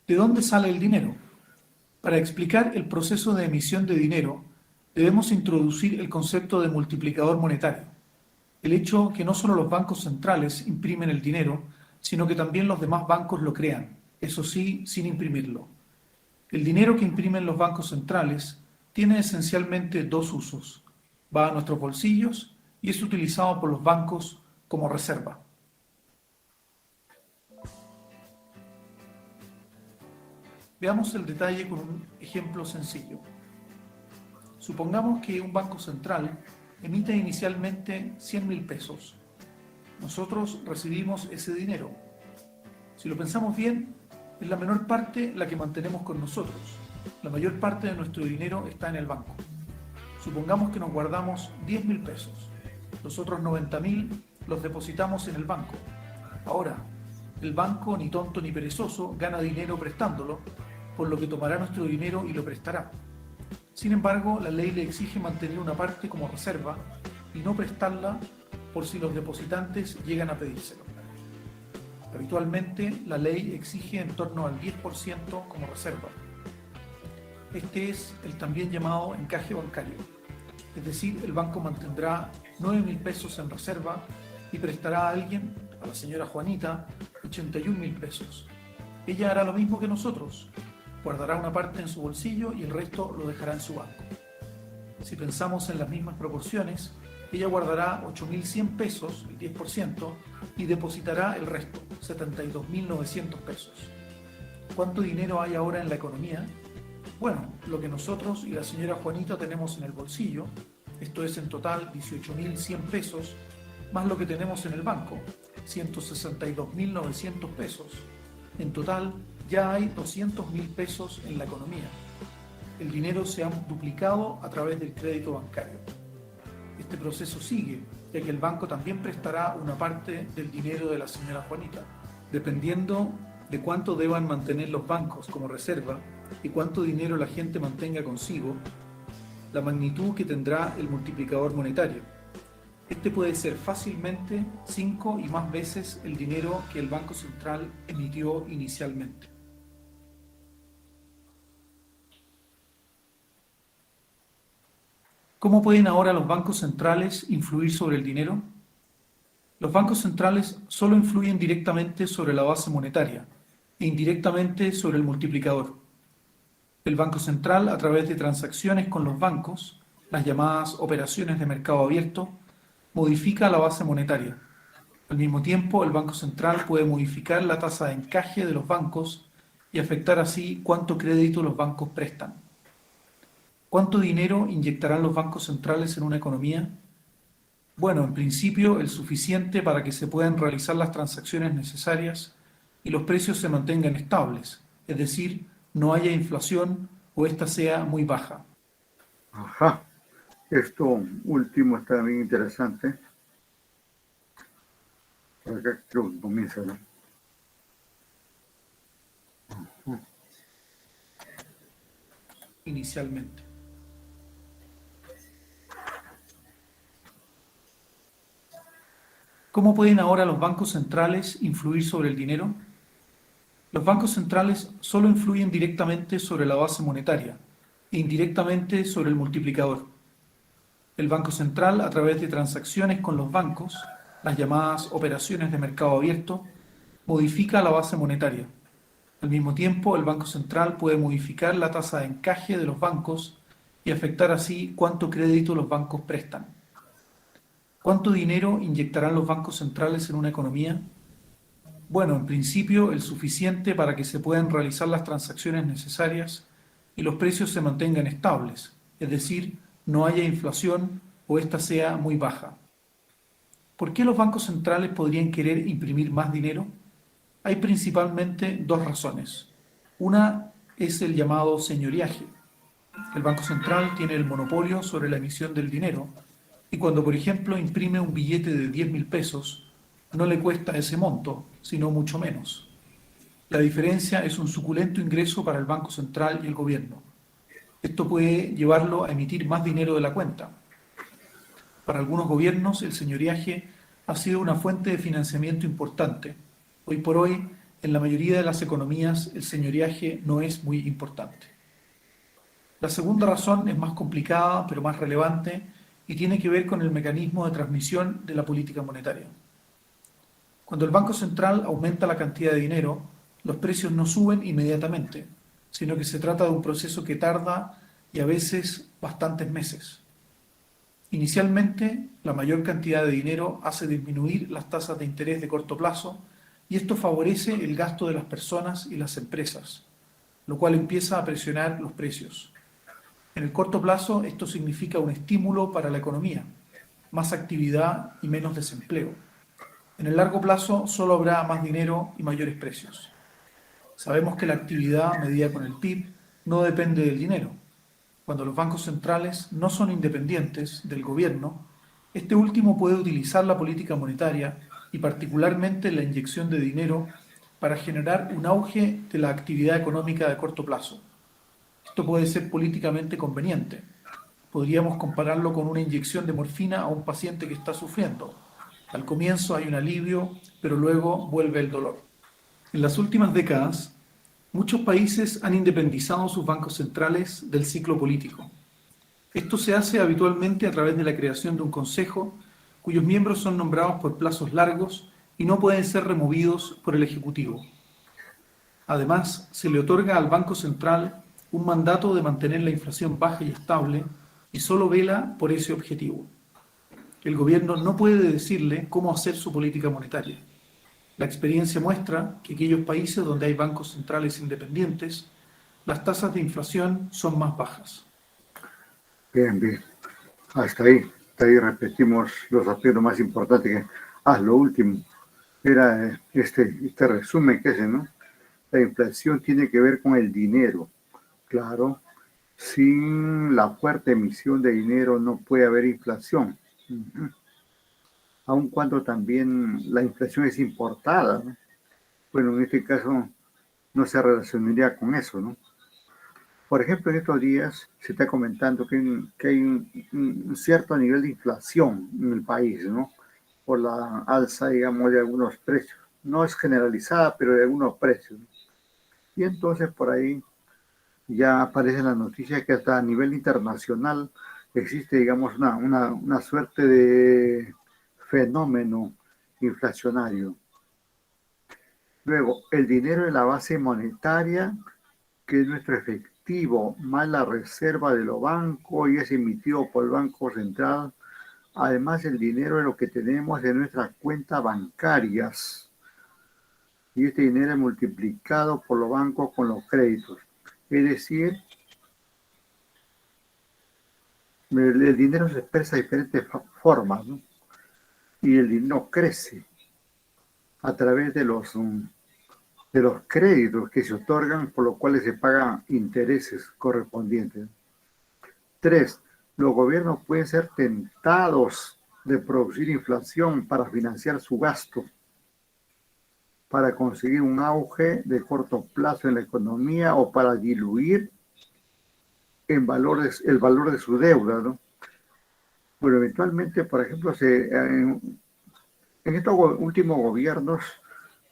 ¿De dónde sale el dinero? Para explicar el proceso de emisión de dinero, debemos introducir el concepto de multiplicador monetario. El hecho que no solo los bancos centrales imprimen el dinero, sino que también los demás bancos lo crean, eso sí, sin imprimirlo. El dinero que imprimen los bancos centrales tiene esencialmente dos usos. Va a nuestros bolsillos y es utilizado por los bancos como reserva. Veamos el detalle con un ejemplo sencillo. Supongamos que un banco central emite inicialmente 100.000 pesos. Nosotros recibimos ese dinero. Si lo pensamos bien, es la menor parte la que mantenemos con nosotros. La mayor parte de nuestro dinero está en el banco. Supongamos que nos guardamos 10.000 pesos. Los otros 90.000 los depositamos en el banco. Ahora, el banco, ni tonto ni perezoso, gana dinero prestándolo, por lo que tomará nuestro dinero y lo prestará. Sin embargo, la ley le exige mantener una parte como reserva y no prestarla por si los depositantes llegan a pedírselo. Habitualmente, la ley exige en torno al 10% como reserva. Este es el también llamado encaje bancario. Es decir, el banco mantendrá 9.000 pesos en reserva y prestará a alguien, a la señora Juanita, 81.000 pesos. Ella hará lo mismo que nosotros. Guardará una parte en su bolsillo y el resto lo dejará en su banco. Si pensamos en las mismas proporciones, ella guardará 8.100 pesos, el 10%, y depositará el resto, 72.900 pesos. ¿Cuánto dinero hay ahora en la economía? Bueno, lo que nosotros y la señora Juanita tenemos en el bolsillo, esto es en total 18.100 pesos, más lo que tenemos en el banco, 162.900 pesos. En total, ya hay 200.000 pesos en la economía. El dinero se ha duplicado a través del crédito bancario. Este proceso sigue, ya que el banco también prestará una parte del dinero de la señora Juanita. Dependiendo de cuánto deban mantener los bancos como reserva y cuánto dinero la gente mantenga consigo, la magnitud que tendrá el multiplicador monetario. Este puede ser fácilmente 5 y más veces el dinero que el Banco Central emitió inicialmente. ¿Cómo pueden ahora los bancos centrales influir sobre el dinero? Los bancos centrales solo influyen directamente sobre la base monetaria e indirectamente sobre el multiplicador. El Banco Central, a través de transacciones con los bancos, las llamadas operaciones de mercado abierto, modifica la base monetaria. Al mismo tiempo, el Banco Central puede modificar la tasa de encaje de los bancos y afectar así cuánto crédito los bancos prestan. ¿Cuánto dinero inyectarán los bancos centrales en una economía? Bueno, en principio el suficiente para que se puedan realizar las transacciones necesarias y los precios se mantengan estables, es decir, no haya inflación o ésta sea muy baja. Ajá. Esto último está bien interesante. Por acá creo que comienza, ¿no? Inicialmente. ¿Cómo pueden ahora los bancos centrales influir sobre el dinero? Los bancos centrales solo influyen directamente sobre la base monetaria e indirectamente sobre el multiplicador. El Banco Central, a través de transacciones con los bancos, las llamadas operaciones de mercado abierto, modifica la base monetaria. Al mismo tiempo, el Banco Central puede modificar la tasa de encaje de los bancos y afectar así cuánto crédito los bancos prestan. ¿Cuánto dinero inyectarán los bancos centrales en una economía? Bueno, en principio el suficiente para que se puedan realizar las transacciones necesarias y los precios se mantengan estables, es decir, no haya inflación o ésta sea muy baja. ¿Por qué los bancos centrales podrían querer imprimir más dinero? Hay principalmente dos razones. Una es el llamado señoriaje. El Banco Central tiene el monopolio sobre la emisión del dinero y cuando, por ejemplo, imprime un billete de 10.000 pesos, no le cuesta ese monto, sino mucho menos. La diferencia es un suculento ingreso para el Banco Central y el gobierno. Esto puede llevarlo a emitir más dinero de la cuenta. Para algunos gobiernos, el señoriaje ha sido una fuente de financiamiento importante. Hoy por hoy, en la mayoría de las economías, el señoriaje no es muy importante. La segunda razón es más complicada, pero más relevante, y tiene que ver con el mecanismo de transmisión de la política monetaria. Cuando el Banco Central aumenta la cantidad de dinero, los precios no suben inmediatamente, sino que se trata de un proceso que tarda y a veces bastantes meses. Inicialmente, la mayor cantidad de dinero hace disminuir las tasas de interés de corto plazo y esto favorece el gasto de las personas y las empresas, lo cual empieza a presionar los precios. En el corto plazo, esto significa un estímulo para la economía, más actividad y menos desempleo. En el largo plazo, solo habrá más dinero y mayores precios. Sabemos que la actividad medida con el PIB no depende del dinero. Cuando los bancos centrales no son independientes del gobierno, este último puede utilizar la política monetaria y particularmente la inyección de dinero para generar un auge de la actividad económica de corto plazo. Esto puede ser políticamente conveniente. Podríamos compararlo con una inyección de morfina a un paciente que está sufriendo. Al comienzo hay un alivio, pero luego vuelve el dolor. En las últimas décadas, muchos países han independizado sus bancos centrales del ciclo político. Esto se hace habitualmente a través de la creación de un consejo, cuyos miembros son nombrados por plazos largos y no pueden ser removidos por el Ejecutivo. Además, se le otorga al Banco Central un mandato de mantener la inflación baja y estable y solo vela por ese objetivo. El gobierno no puede decirle cómo hacer su política monetaria. La experiencia muestra que aquellos países donde hay bancos centrales independientes, las tasas de inflación son más bajas. Bien, bien. Hasta ahí repetimos los aspectos más importantes que... lo último. Era este resumen que hace, ¿no? La inflación tiene que ver con el dinero. Claro, sin la fuerte emisión de dinero no puede haber inflación. Aun cuando también la inflación es importada, ¿no? Bueno, en este caso no se relacionaría con eso, ¿no? Por ejemplo, en estos días se está comentando que hay un cierto nivel de inflación en el país, ¿no? Por la alza, digamos, de algunos precios. No es generalizada, pero de algunos precios, ¿no? Y entonces por ahí ya aparece la noticia que hasta a nivel internacional existe, digamos, una suerte de fenómeno inflacionario. Luego, el dinero es la base monetaria, que es nuestro efectivo, más la reserva de los bancos y es emitido por el Banco Central. Además, el dinero es lo que tenemos en nuestras cuentas bancarias. Y este dinero es multiplicado por los bancos con los créditos. Es decir, el dinero se expresa de diferentes formas, ¿no? Y el dinero crece a través de los créditos que se otorgan, por los cuales se pagan intereses correspondientes. 3. Los gobiernos pueden ser tentados de producir inflación para financiar su gasto, para conseguir un auge de corto plazo en la economía o para diluir el valor de su deuda, ¿no? Bueno, eventualmente, por ejemplo, en estos últimos gobiernos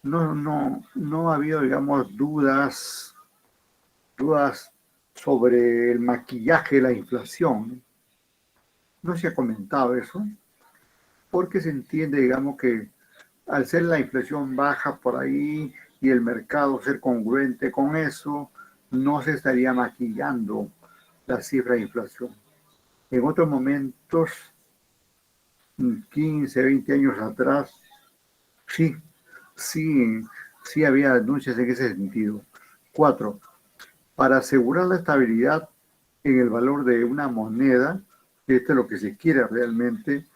no ha habido, digamos, dudas sobre el maquillaje de la inflación. No se ha comentado eso, porque se entiende, digamos, que al ser la inflación baja por ahí y el mercado ser congruente con eso, no se estaría maquillando la cifra de inflación. En otros momentos 15, 20 años atrás, sí, sí había denuncias en ese sentido. 4. Para asegurar la estabilidad en el valor de una moneda, que esto es lo que se quiere realmente,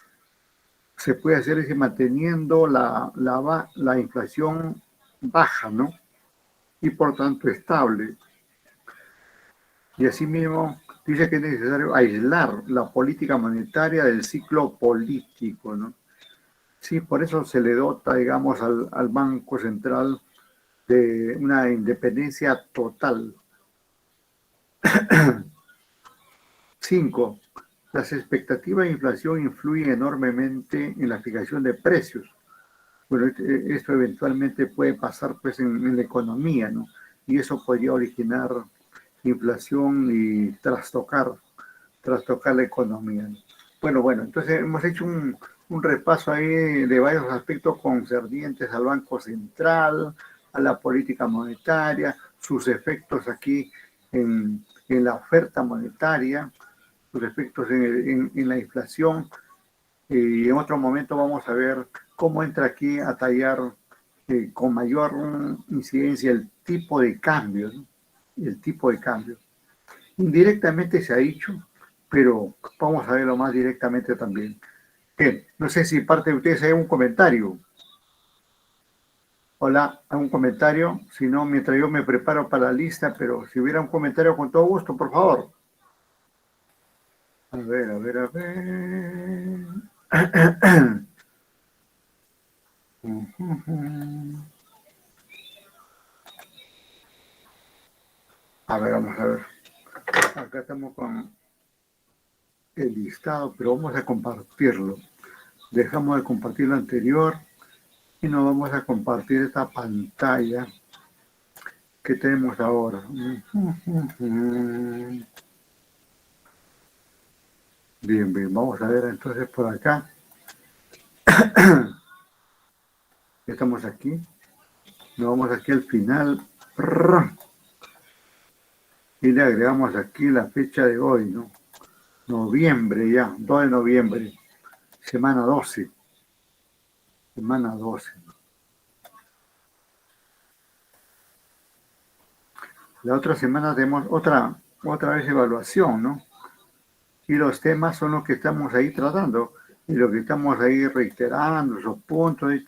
se puede hacer es que manteniendo la inflación baja, ¿no? Y por tanto estable. Y asimismo, dice que es necesario aislar la política monetaria del ciclo político, ¿no? Sí, por eso se le dota, digamos, al Banco Central de una independencia total. 5. Las expectativas de inflación influyen enormemente en la fijación de precios. Bueno, esto eventualmente puede pasar pues en la economía, ¿no? Y eso podría originar inflación y trastocar la economía, ¿no? Bueno, entonces hemos hecho un repaso ahí de varios aspectos concernientes al Banco Central, a la política monetaria, sus efectos aquí en la oferta monetaria, sus efectos en la inflación, y en otro momento vamos a ver cómo entra aquí a tallar con mayor incidencia el tipo de cambio, ¿no? El tipo de cambio. Indirectamente se ha dicho, pero vamos a verlo más directamente también. Bien, no sé si parte de ustedes hay un comentario. Hola, ¿algún comentario? Si no, mientras yo me preparo para la lista, pero si hubiera un comentario con todo gusto, por favor. A ver, a ver, a ver. A ver, vamos a ver. Acá estamos con el listado, pero vamos a compartirlo. Dejamos de compartir lo anterior y nos vamos a compartir esta pantalla que tenemos ahora. Bien, bien, vamos a ver entonces por acá. Estamos aquí. Nos vamos aquí al final. Y le agregamos aquí la fecha de hoy, ¿no? Noviembre ya, 2 de noviembre. Semana 12. Semana 12. La otra semana tenemos otra vez evaluación, ¿no? Y los temas son los que estamos ahí tratando y lo que estamos ahí reiterando, esos puntos. Ahí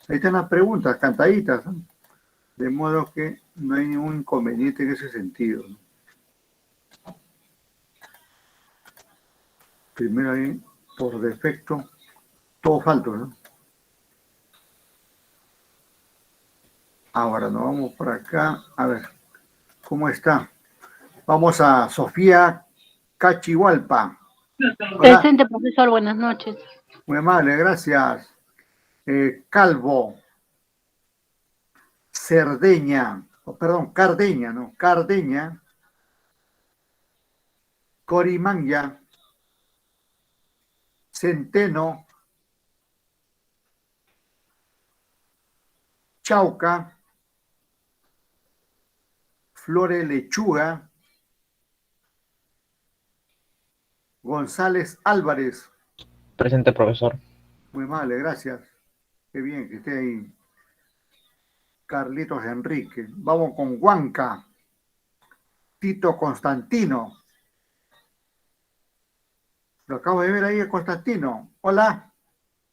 están las preguntas cantaditas, ¿no? De modo que no hay ningún inconveniente en ese sentido, ¿no? Primero ahí, por defecto, todo falto, ¿no? Ahora nos vamos por acá. A ver, ¿cómo está? Vamos a Sofía Cachihualpa. Hola, Presente, profesor, buenas noches. muy amable, gracias. Calvo, Cerdeña, perdón, Cardeña, ¿no? Cardeña, Corimanya, Centeno, Chauca, Flore Lechuga, González Álvarez. Presente, profesor. Muy amable, gracias. Qué bien que esté ahí. Carlitos Enrique. Vamos con Huanca. Tito Constantino. Lo acabo de ver ahí a Constantino. Hola,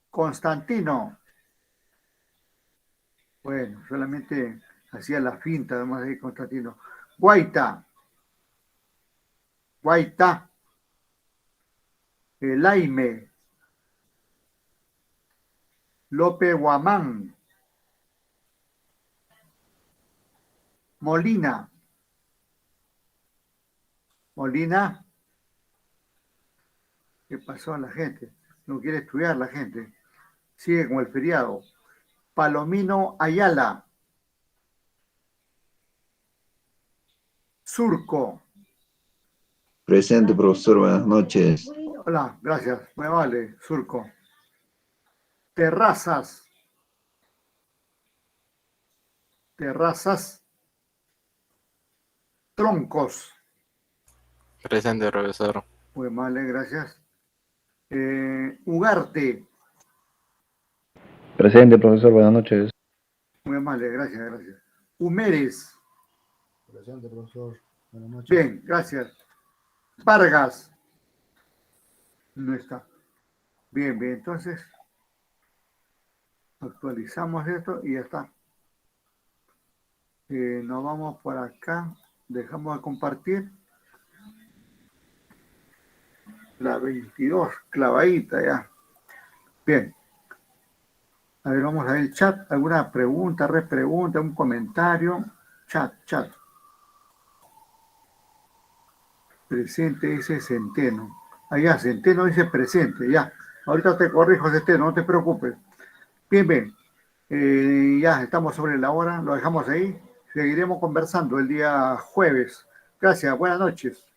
Constantino. Bueno, solamente hacía la finta, además de Constantino. Guaita. Guaita. Elaime. López Guamán. Molina. Molina. ¿Qué pasó a la gente? No quiere estudiar la gente. Sigue con el feriado. Palomino Ayala. Surco. Presente, profesor, buenas noches. Hola, gracias. Muy amable, Surco. Terrazas. Terrazas. Troncos. Presente, profesor. Muy amable, gracias. Ugarte. Presente, profesor. Buenas noches. Muy amable, gracias, gracias. Humérez. Presente, profesor. Buenas noches. Bien, gracias. Vargas. No está. Bien, bien, entonces actualizamos esto y ya está. Nos vamos por acá. Dejamos de compartir. La 22, clavadita ya. Bien. A ver, vamos a ver el chat. ¿Alguna pregunta, repregunta, un comentario? Chat. Presente dice Centeno. Allá, Centeno dice presente, ya. Ahorita te corrijo, Centeno, no te preocupes. Bien. Ya estamos sobre la hora, lo dejamos ahí. Seguiremos conversando el día jueves. Gracias, buenas noches.